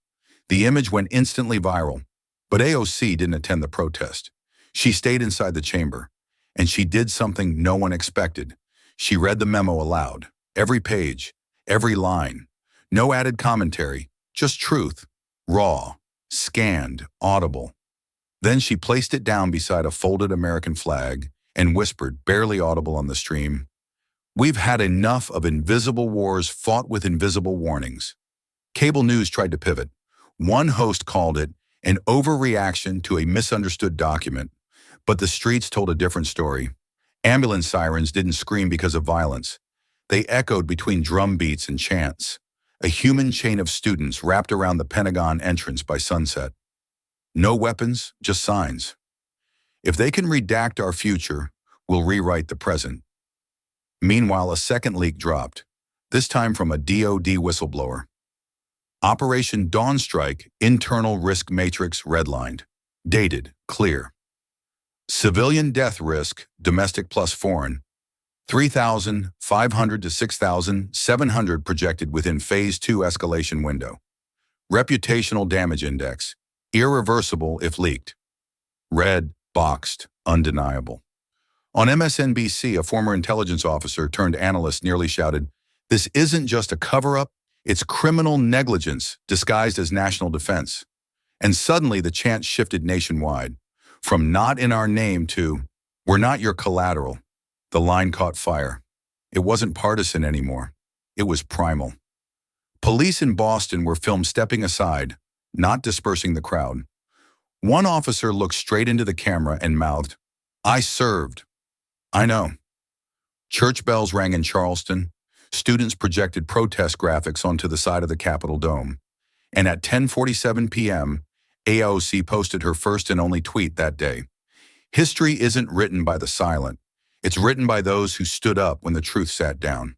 The image went instantly viral. But AOC didn't attend the protest. She stayed inside the chamber. And she did something no one expected. She read the memo aloud. Every page, every line. No added commentary, just truth. Raw, scanned, audible. Then she placed it down beside a folded American flag and whispered, barely audible on the stream, "We've had enough of invisible wars fought with invisible warnings." Cable news tried to pivot. One host called it an overreaction to a misunderstood document, but the streets told a different story. Ambulance sirens didn't scream because of violence. They echoed between drum beats and chants. A human chain of students wrapped around the Pentagon entrance by sunset. No weapons, just signs. If they can redact our future, we'll rewrite the present. Meanwhile, a second leak dropped, this time from a DoD whistleblower. Operation Dawn Strike, internal risk matrix redlined. Dated, clear. Civilian death risk, domestic plus foreign, 3,500 to 6,700 projected within Phase 2 escalation window. Reputational damage index, irreversible if leaked. Red, boxed, undeniable. On MSNBC, a former intelligence officer turned analyst nearly shouted, "This isn't just a cover-up, it's criminal negligence disguised as national defense." And suddenly the chant shifted nationwide. From "not in our name" to "we're not your collateral." The line caught fire. It wasn't partisan anymore. It was primal. Police in Boston were filmed stepping aside, not dispersing the crowd. One officer looked straight into the camera and mouthed, "I served." I know. Church bells rang in Charleston. Students projected protest graphics onto the side of the Capitol dome. And at 10:47 p.m., AOC posted her first and only tweet that day. History isn't written by the silent. It's written by those who stood up when the truth sat down.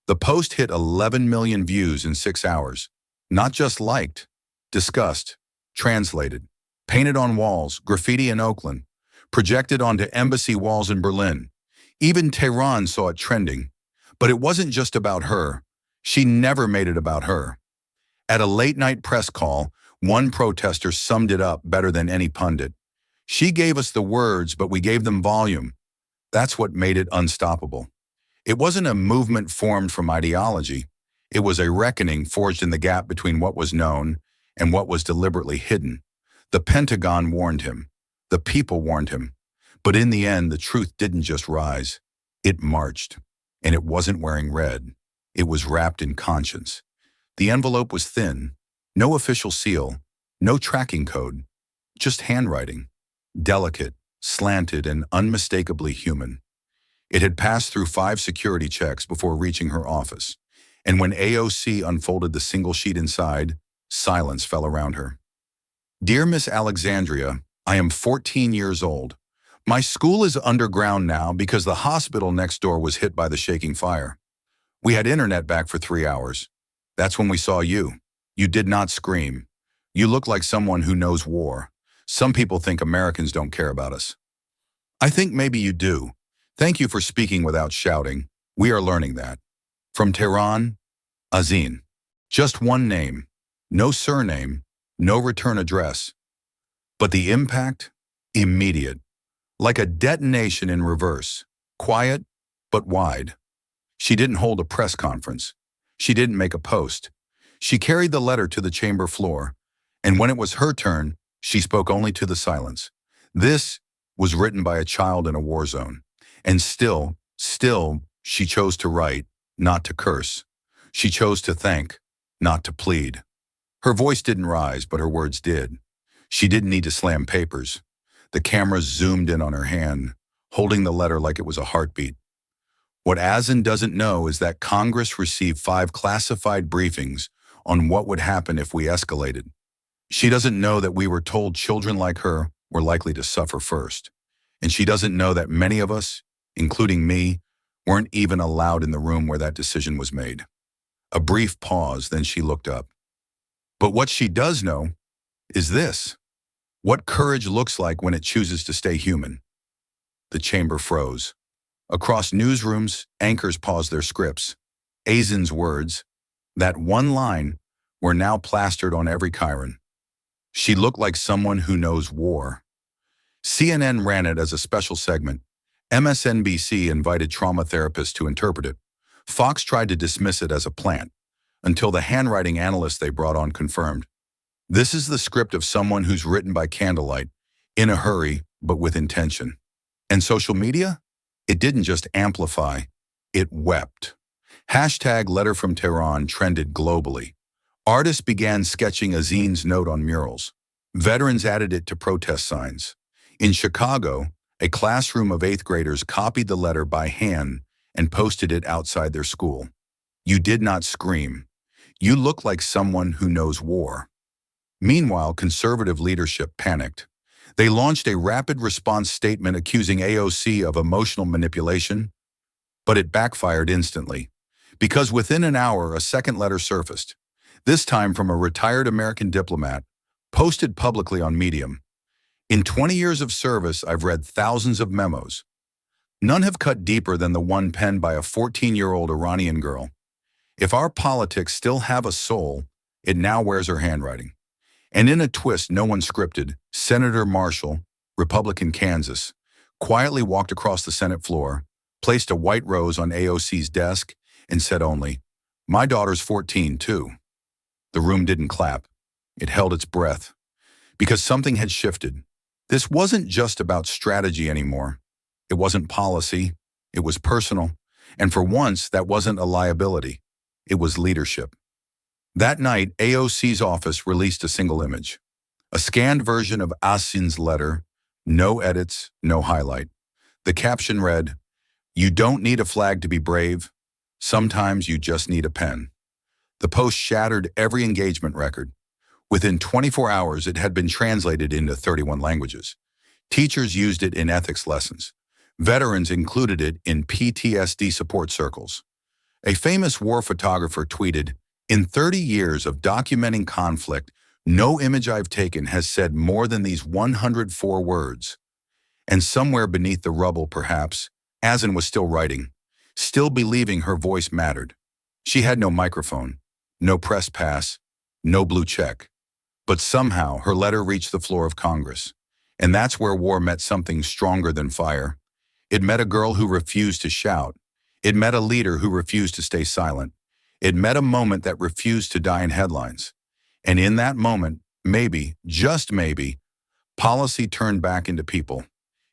The post hit 11 million views in 6 hours. Not just liked, discussed, translated, painted on walls, graffiti in Oakland, projected onto embassy walls in Berlin. Even Tehran saw it trending. But it wasn't just about her. She never made it about her. At a late-night press call, one protester summed it up better than any pundit. "She gave us the words, but we gave them volume." That's what made it unstoppable. It wasn't a movement formed from ideology. It was a reckoning forged in the gap between what was known and what was deliberately hidden. The Pentagon warned him. The people warned him. But in the end, the truth didn't just rise. It marched. And it wasn't wearing red. It was wrapped in conscience. The envelope was thin. No official seal. No tracking code. Just handwriting. Delicate, slanted, and unmistakably human. It had passed through 5 security checks before reaching her office. And when AOC unfolded the single sheet inside, silence fell around her. Dear Miss Alexandria, I am 14 years old. My school is underground now because the hospital next door was hit by the shaking fire. We had internet back for 3 hours. That's when we saw you. You did not scream. You look like someone who knows war. Some people think Americans don't care about us. I think maybe you do. Thank you for speaking without shouting. We are learning that. From Tehran, Azin. Just one name. No surname. No return address. But the impact? Immediate. Like a detonation in reverse. Quiet, but wide. She didn't hold a press conference. She didn't make a post. She carried the letter to the chamber floor, and when it was her turn, she spoke only to the silence. This was written by a child in a war zone. And still, she chose to write, not to curse. She chose to thank, not to plead. Her voice didn't rise, but her words did. She didn't need to slam papers. The cameras zoomed in on her hand, holding the letter like it was a heartbeat. What Azin doesn't know is that Congress received 5 classified briefings on what would happen if we escalated. She doesn't know that we were told children like her were likely to suffer first. And she doesn't know that many of us, including me, weren't even allowed in the room where that decision was made. A brief pause, then she looked up. But what she does know is this: what courage looks like when it chooses to stay human. The chamber froze. Across newsrooms, anchors paused their scripts. Azin's words, that one line, were now plastered on every chyron. She looked like someone who knows war. CNN ran it as a special segment. MSNBC invited trauma therapists to interpret it. Fox tried to dismiss it as a plant, until the handwriting analyst they brought on confirmed. This is the script of someone who's written by candlelight, in a hurry, but with intention. And social media? It didn't just amplify, it wept. Hashtag Letter from Tehran trended globally. Artists began sketching Azin's note on murals. Veterans added it to protest signs. In Chicago, a classroom of 8th graders copied the letter by hand and posted it outside their school. You did not scream. You look like someone who knows war. Meanwhile, conservative leadership panicked. They launched a rapid response statement accusing AOC of emotional manipulation, but it backfired instantly, because within an hour a second letter surfaced, this time from a retired American diplomat, posted publicly on Medium. In 20 years of service, I've read thousands of memos. None have cut deeper than the one penned by a 14-year-old Iranian girl. If our politics still have a soul, it now wears her handwriting. And in a twist no one scripted, Senator Marshall, Republican Kansas, quietly walked across the Senate floor, placed a white rose on AOC's desk, and said only, "My daughter's 14 too." The room didn't clap. It held its breath. Because something had shifted. This wasn't just about strategy anymore. It wasn't policy. It was personal. And for once, that wasn't a liability. It was leadership. That night, AOC's office released a single image. A scanned version of Azin's letter, no edits, no highlight. The caption read, "You don't need a flag to be brave. Sometimes you just need a pen." The post shattered every engagement record. Within 24 hours, it had been translated into 31 languages. Teachers used it in ethics lessons. Veterans included it in PTSD support circles. A famous war photographer tweeted, "In 30 years of documenting conflict, no image I've taken has said more than these 104 words." And somewhere beneath the rubble, perhaps, Azin was still writing, still believing her voice mattered. She had no microphone, no press pass, no blue check. But somehow her letter reached the floor of Congress. And that's where war met something stronger than fire. It met a girl who refused to shout. It met a leader who refused to stay silent. It met a moment that refused to die in headlines. And in that moment, maybe, just maybe, policy turned back into people.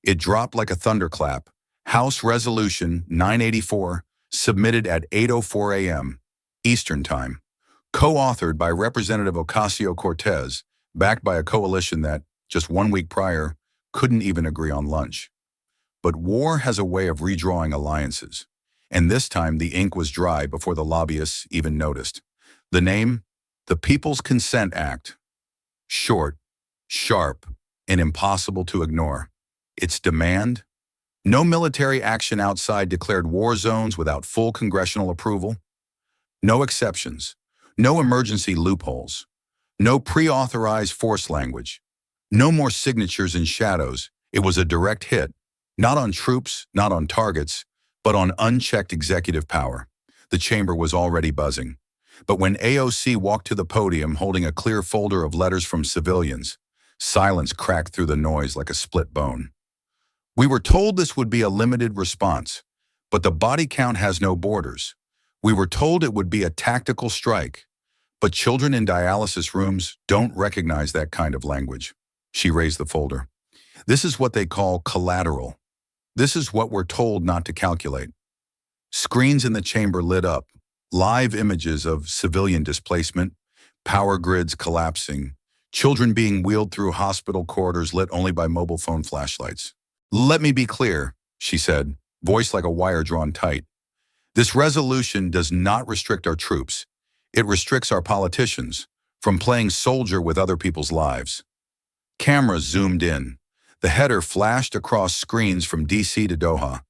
It dropped like a thunderclap. House Resolution 984, submitted at 8:04 a.m. Eastern Time. Co-authored by Representative Ocasio-Cortez, backed by a coalition that, just 1 week prior, couldn't even agree on lunch. But war has a way of redrawing alliances. And this time the ink was dry before the lobbyists even noticed. The name? The People's Consent Act. Short, sharp, and impossible to ignore. Its demand? No military action outside declared war zones without full congressional approval. No exceptions. No emergency loopholes. No pre-authorized force language. No more signatures in shadows. It was a direct hit. Not on troops, not on targets, but on unchecked executive power. The chamber was already buzzing. But when AOC walked to the podium holding a clear folder of letters from civilians, silence cracked through the noise like a split bone. We were told this would be a limited response, but the body count has no borders. We were told it would be a tactical strike, but children in dialysis rooms don't recognize that kind of language. She raised the folder. This is what they call collateral. This is what we're told not to calculate. Screens in the chamber lit up, live images of civilian displacement, power grids collapsing, children being wheeled through hospital corridors lit only by mobile phone flashlights. Let me be clear, she said, voice like a wire drawn tight. This resolution does not restrict our troops. It restricts our politicians from playing soldier with other people's lives. Cameras zoomed in. The header flashed across screens from DC to Doha.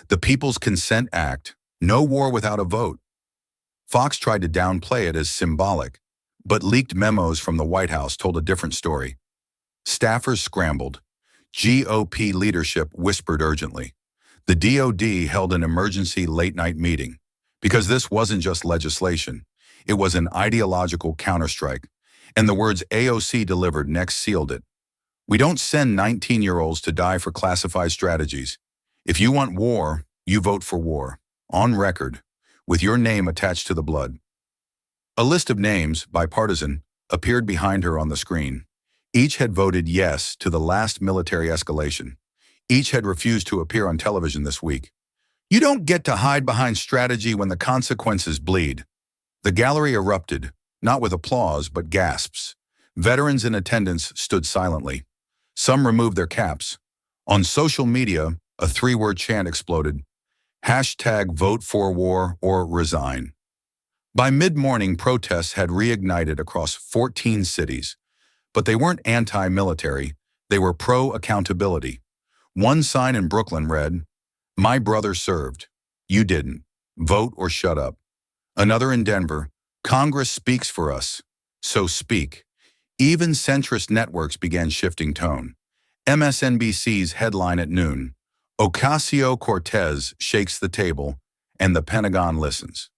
The People's Consent Act, no war without a vote. Fox tried to downplay it as symbolic, but leaked memos from the White House told a different story. Staffers scrambled. GOP leadership whispered urgently. The DOD held an emergency late-night meeting, because this wasn't just legislation. It was an ideological counterstrike, and the words AOC delivered next sealed it. We don't send 19-year-olds to die for classified strategies. If you want war, you vote for war, on record, with your name attached to the blood. A list of names, bipartisan, appeared behind her on the screen. Each had voted yes to the last military escalation. Each had refused to appear on television this week. You don't get to hide behind strategy when the consequences bleed. The gallery erupted, not with applause, but gasps. Veterans in attendance stood silently. Some removed their caps. On social media, a 3-word chant exploded. Hashtag vote for war or resign. By mid-morning, protests had reignited across 14 cities. But they weren't anti-military, they were pro-accountability. One sign in Brooklyn read, "My brother served. You didn't. Vote or shut up." Another in Denver, "Congress speaks for us, so speak." Even centrist networks began shifting tone. MSNBC's headline at noon, "Ocasio-Cortez shakes the table, and the Pentagon listens."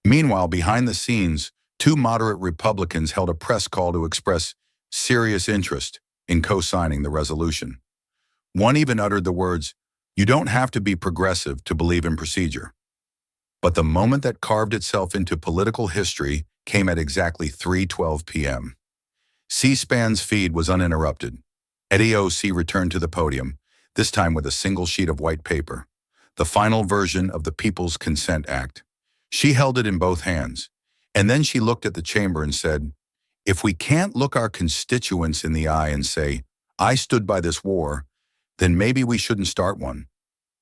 Meanwhile, behind the scenes, 2 moderate Republicans held a press call to express serious interest in co-signing the resolution. One even uttered the words, "You don't have to be progressive to believe in procedure." But the moment that carved itself into political history came at exactly 3:12 p.m. C-SPAN's feed was uninterrupted. AOC returned to the podium, this time with a single sheet of white paper, the final version of the People's Consent Act. She held it in both hands, and then she looked at the chamber and said, "If we can't look our constituents in the eye and say, 'I stood by this war,' then maybe we shouldn't start one."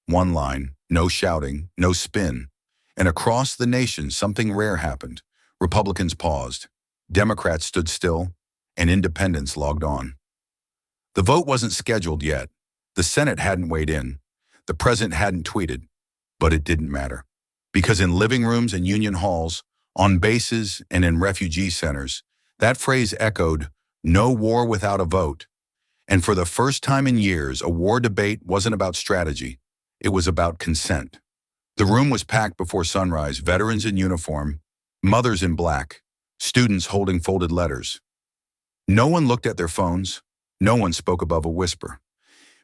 One line, no shouting, no spin. And across the nation, something rare happened. Republicans paused. Democrats stood still, and independents logged on. The vote wasn't scheduled yet. The Senate hadn't weighed in. The president hadn't tweeted. But it didn't matter. Because in living rooms and union halls, on bases and in refugee centers, that phrase echoed, "No war without a vote." And for the first time in years, a war debate wasn't about strategy. It was about consent. The room was packed before sunrise, veterans in uniform, mothers in black, students holding folded letters. No one looked at their phones. No one spoke above a whisper.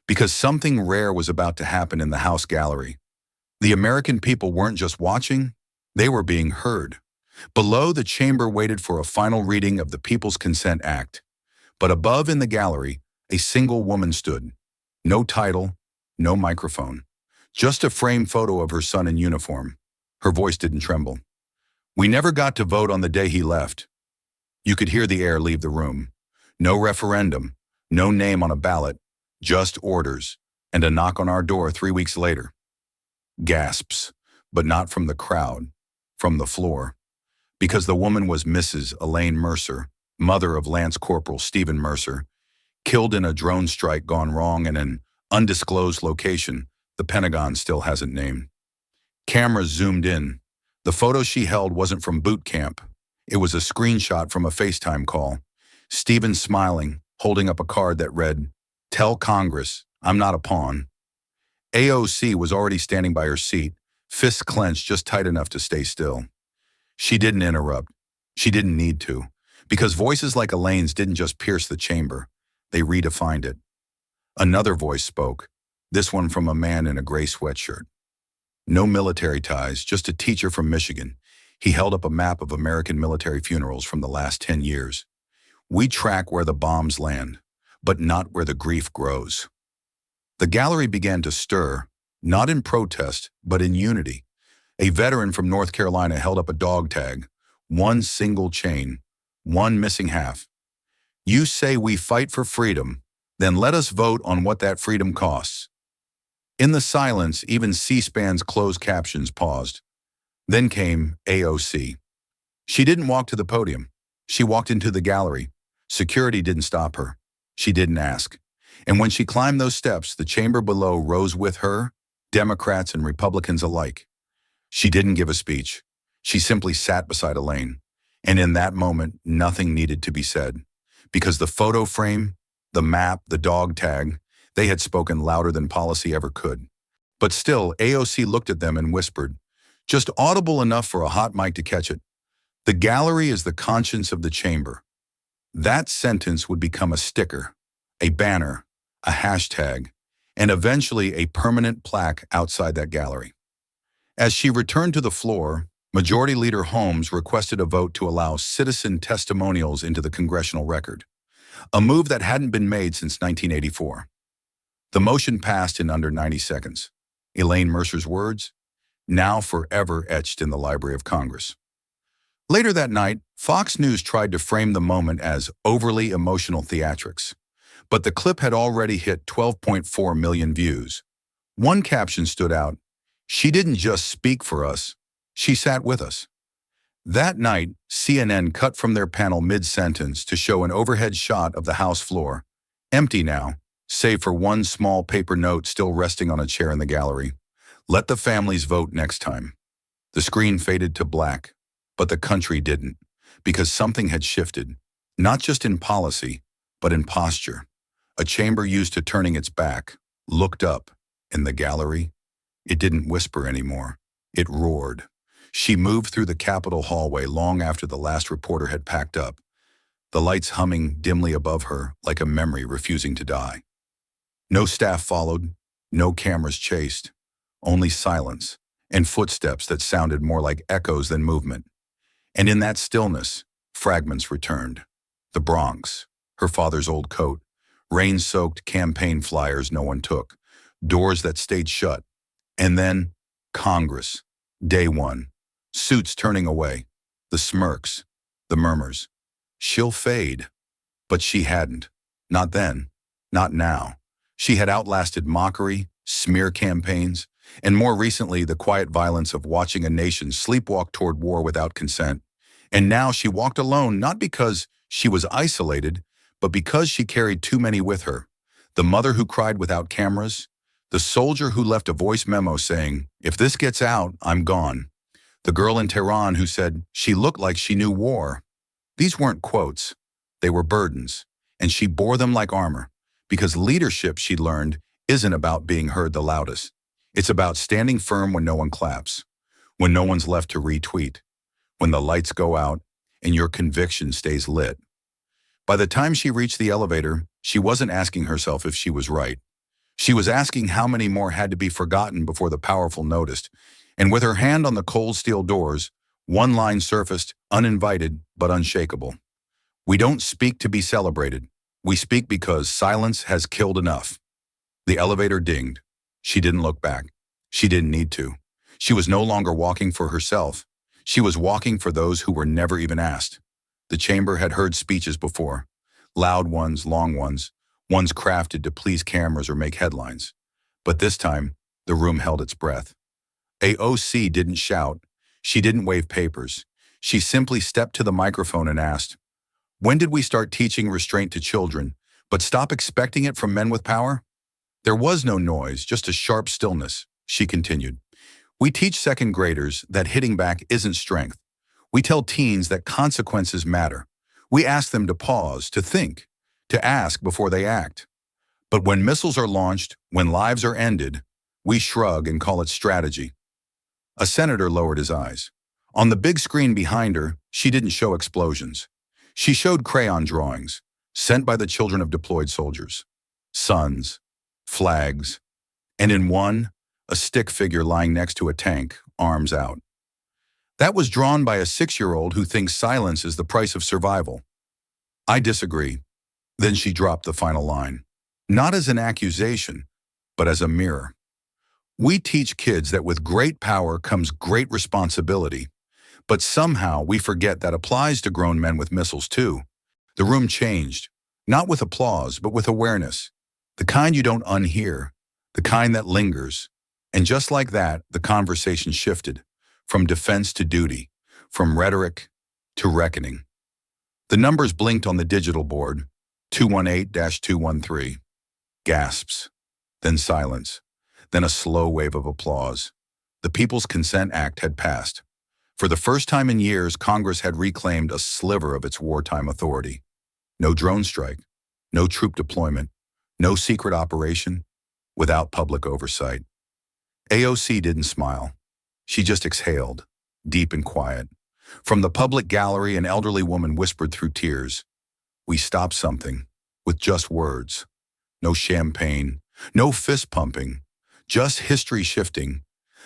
Because something rare was about to happen in the House gallery. The American people weren't just watching, they were being heard. Below, the chamber waited for a final reading of the People's Consent Act. But above in the gallery, a single woman stood. No title, no microphone. Just a framed photo of her son in uniform. Her voice didn't tremble. "We never got to vote on the day he left." You could hear the air leave the room. No referendum, no name on a ballot, just orders, and a knock on our door 3 weeks later. Gasps. but not from the crowd, from the floor. Because the woman was Mrs. Elaine Mercer, mother of Lance Corporal Stephen Mercer, killed in a drone strike gone wrong in an undisclosed location the Pentagon still hasn't named. Cameras zoomed in. The photo she held wasn't from boot camp. It was a screenshot from a FaceTime call. Stephen smiling, holding up a card that read, "Tell Congress, I'm not a pawn." AOC was already standing by her seat, fists clenched just tight enough to stay still. She didn't interrupt. She didn't need to, because voices like Elaine's didn't just pierce the chamber. They redefined it. Another voice spoke, this one from a man in a gray sweatshirt. No military ties, just a teacher from Michigan. He held up a map of American military funerals from the last 10 years. We track where the bombs land, but not where the grief grows. The gallery began to stir, not in protest, but in unity. A veteran from North Carolina held up a dog tag, one single chain, one missing half. You say we fight for freedom, then let us vote on what that freedom costs. In the silence, even C-SPAN's closed captions paused. Then came AOC. She didn't walk to the podium. She walked into the gallery. Security didn't stop her. She didn't ask. And when she climbed those steps, the chamber below rose with her, Democrats and Republicans alike. She didn't give a speech. She simply sat beside Elaine. And in that moment, nothing needed to be said. Because the photo frame, the map, the dog tag, they had spoken louder than policy ever could. But still, AOC looked at them and whispered, just audible enough for a hot mic to catch it. The gallery is the conscience of the chamber. That sentence would become a sticker, a banner, a hashtag, and eventually a permanent plaque outside that gallery. As she returned to the floor, Majority Leader Holmes requested a vote to allow citizen testimonials into the congressional record, a move that hadn't been made since 1984. The motion passed in under 90 seconds. Elaine Mercer's words, now forever etched in the Library of Congress. Later that night, Fox News tried to frame the moment as overly emotional theatrics, but the clip had already hit 12.4 million views. One caption stood out, "She didn't just speak for us, she sat with us." That night, CNN cut from their panel mid-sentence to show an overhead shot of the House floor, empty now, save for one small paper note still resting on a chair in the gallery. Let the families vote next time. The screen faded to black, but the country didn't, because something had shifted, not just in policy, but in posture. A chamber used to turning its back, looked up. In the gallery, it didn't whisper anymore. It roared. She moved through the Capitol hallway long after the last reporter had packed up, the lights humming dimly above her like a memory refusing to die. No staff followed, no cameras chased, only silence and footsteps that sounded more like echoes than movement. And in that stillness, fragments returned. The Bronx, her father's old coat, rain-soaked campaign flyers no one took, doors that stayed shut, and then Congress, day one, suits turning away, the smirks, the murmurs. She'll fade. But she hadn't. Not then. Not now. She had outlasted mockery, smear campaigns, and more recently the quiet violence of watching a nation sleepwalk toward war without consent. And now she walked alone not because she was isolated, but because she carried too many with her. The mother who cried without cameras, the soldier who left a voice memo saying, "If this gets out, I'm gone." The girl in Tehran who said she looked like she knew war. These weren't quotes. They were burdens, and she bore them like armor, because leadership, she learned, isn't about being heard the loudest. It's about standing firm when no one claps, when no one's left to retweet, when the lights go out and your conviction stays lit. By the time she reached the elevator, she wasn't asking herself if she was right. She was asking how many more had to be forgotten before the powerful noticed. And with her hand on the cold steel doors, one line surfaced, uninvited but unshakable. We don't speak to be celebrated. We speak because silence has killed enough. The elevator dinged. She didn't look back. She didn't need to. She was no longer walking for herself. She was walking for those who were never even asked. The chamber had heard speeches before. Loud ones, long ones crafted to please cameras or make headlines. But this time, the room held its breath. AOC didn't shout. She didn't wave papers. She simply stepped to the microphone and asked, "When did we start teaching restraint to children, but stop expecting it from men with power?" There was no noise, just a sharp stillness. She continued, "We teach second graders that hitting back isn't strength. We tell teens that consequences matter. We ask them to pause, to think, to ask before they act. But when missiles are launched, when lives are ended, we shrug and call it strategy." A senator lowered his eyes. On the big screen behind her, she didn't show explosions. She showed crayon drawings, sent by the children of deployed soldiers. Suns, flags, and in one, a stick figure lying next to a tank, arms out. That was drawn by a 6-year-old who thinks silence is the price of survival. "I disagree." Then she dropped the final line. Not as an accusation, but as a mirror. We teach kids that with great power comes great responsibility, but somehow we forget that applies to grown men with missiles too. The room changed, not with applause, but with awareness. The kind you don't unhear, the kind that lingers. And just like that, the conversation shifted, from defense to duty, from rhetoric to reckoning. The numbers blinked on the digital board, 218-213. Gasps, then silence, then a slow wave of applause. The People's Consent Act had passed. For the first time in years, Congress had reclaimed a sliver of its wartime authority. No drone strike, no troop deployment, no secret operation, without public oversight. AOC didn't smile. She just exhaled, deep and quiet. From the public gallery, an elderly woman whispered through tears, "We stopped something," with just words. No champagne, no fist pumping, just history shifting,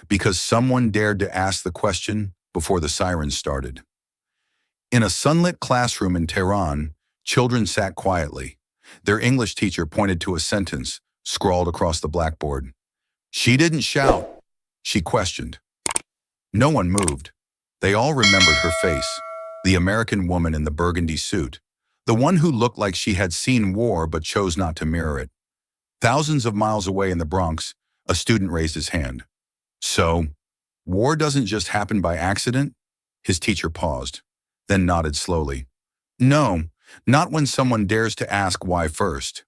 because someone dared to ask the question before the sirens started. In a sunlit classroom in Tehran, children sat quietly. Their English teacher pointed to a sentence scrawled across the blackboard. She didn't shout, she questioned. No one moved. They all remembered her face, the American woman in the burgundy suit, the one who looked like she had seen war but chose not to mirror it. Thousands of miles away in the Bronx, a student raised his hand. "So, war doesn't just happen by accident?" His teacher paused, then nodded slowly. "No, not when someone dares to ask why first."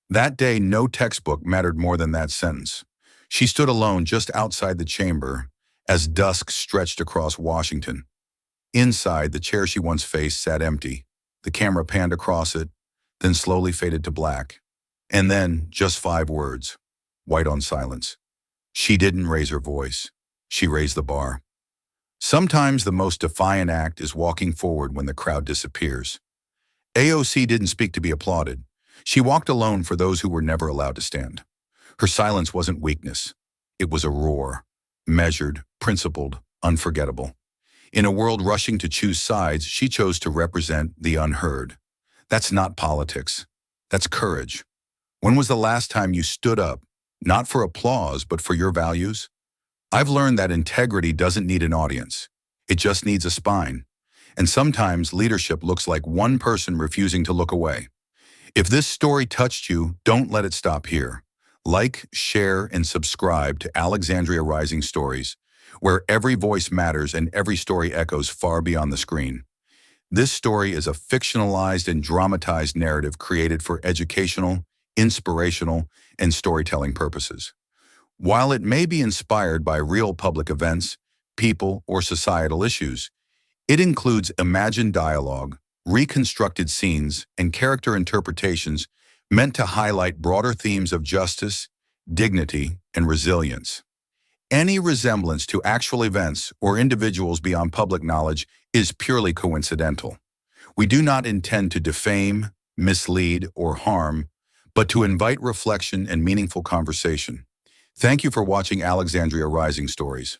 That day, no textbook mattered more than that sentence. She stood alone just outside the chamber as dusk stretched across Washington. Inside, the chair she once faced sat empty. The camera panned across it, then slowly faded to black. And then, just 5 words, white on silence. She didn't raise her voice. She raised the bar. Sometimes the most defiant act is walking forward when the crowd disappears. AOC didn't speak to be applauded. She walked alone for those who were never allowed to stand. Her silence wasn't weakness. It was a roar, measured, principled, unforgettable. In a world rushing to choose sides, she chose to represent the unheard. That's not politics. That's courage. When was the last time you stood up, not for applause, but for your values? I've learned that integrity doesn't need an audience. It just needs a spine. And sometimes leadership looks like one person refusing to look away. If this story touched you, don't let it stop here. Like, share, and subscribe to Alexandria Rising Stories, where every voice matters and every story echoes far beyond the screen. This story is a fictionalized and dramatized narrative created for educational, inspirational, and storytelling purposes. While it may be inspired by real public events, people, or societal issues, it includes imagined dialogue, reconstructed scenes, and character interpretations meant to highlight broader themes of justice, dignity, and resilience. Any resemblance to actual events or individuals beyond public knowledge is purely coincidental. We do not intend to defame, mislead, or harm, but to invite reflection and meaningful conversation. Thank you for watching Alexandria Rising Stories.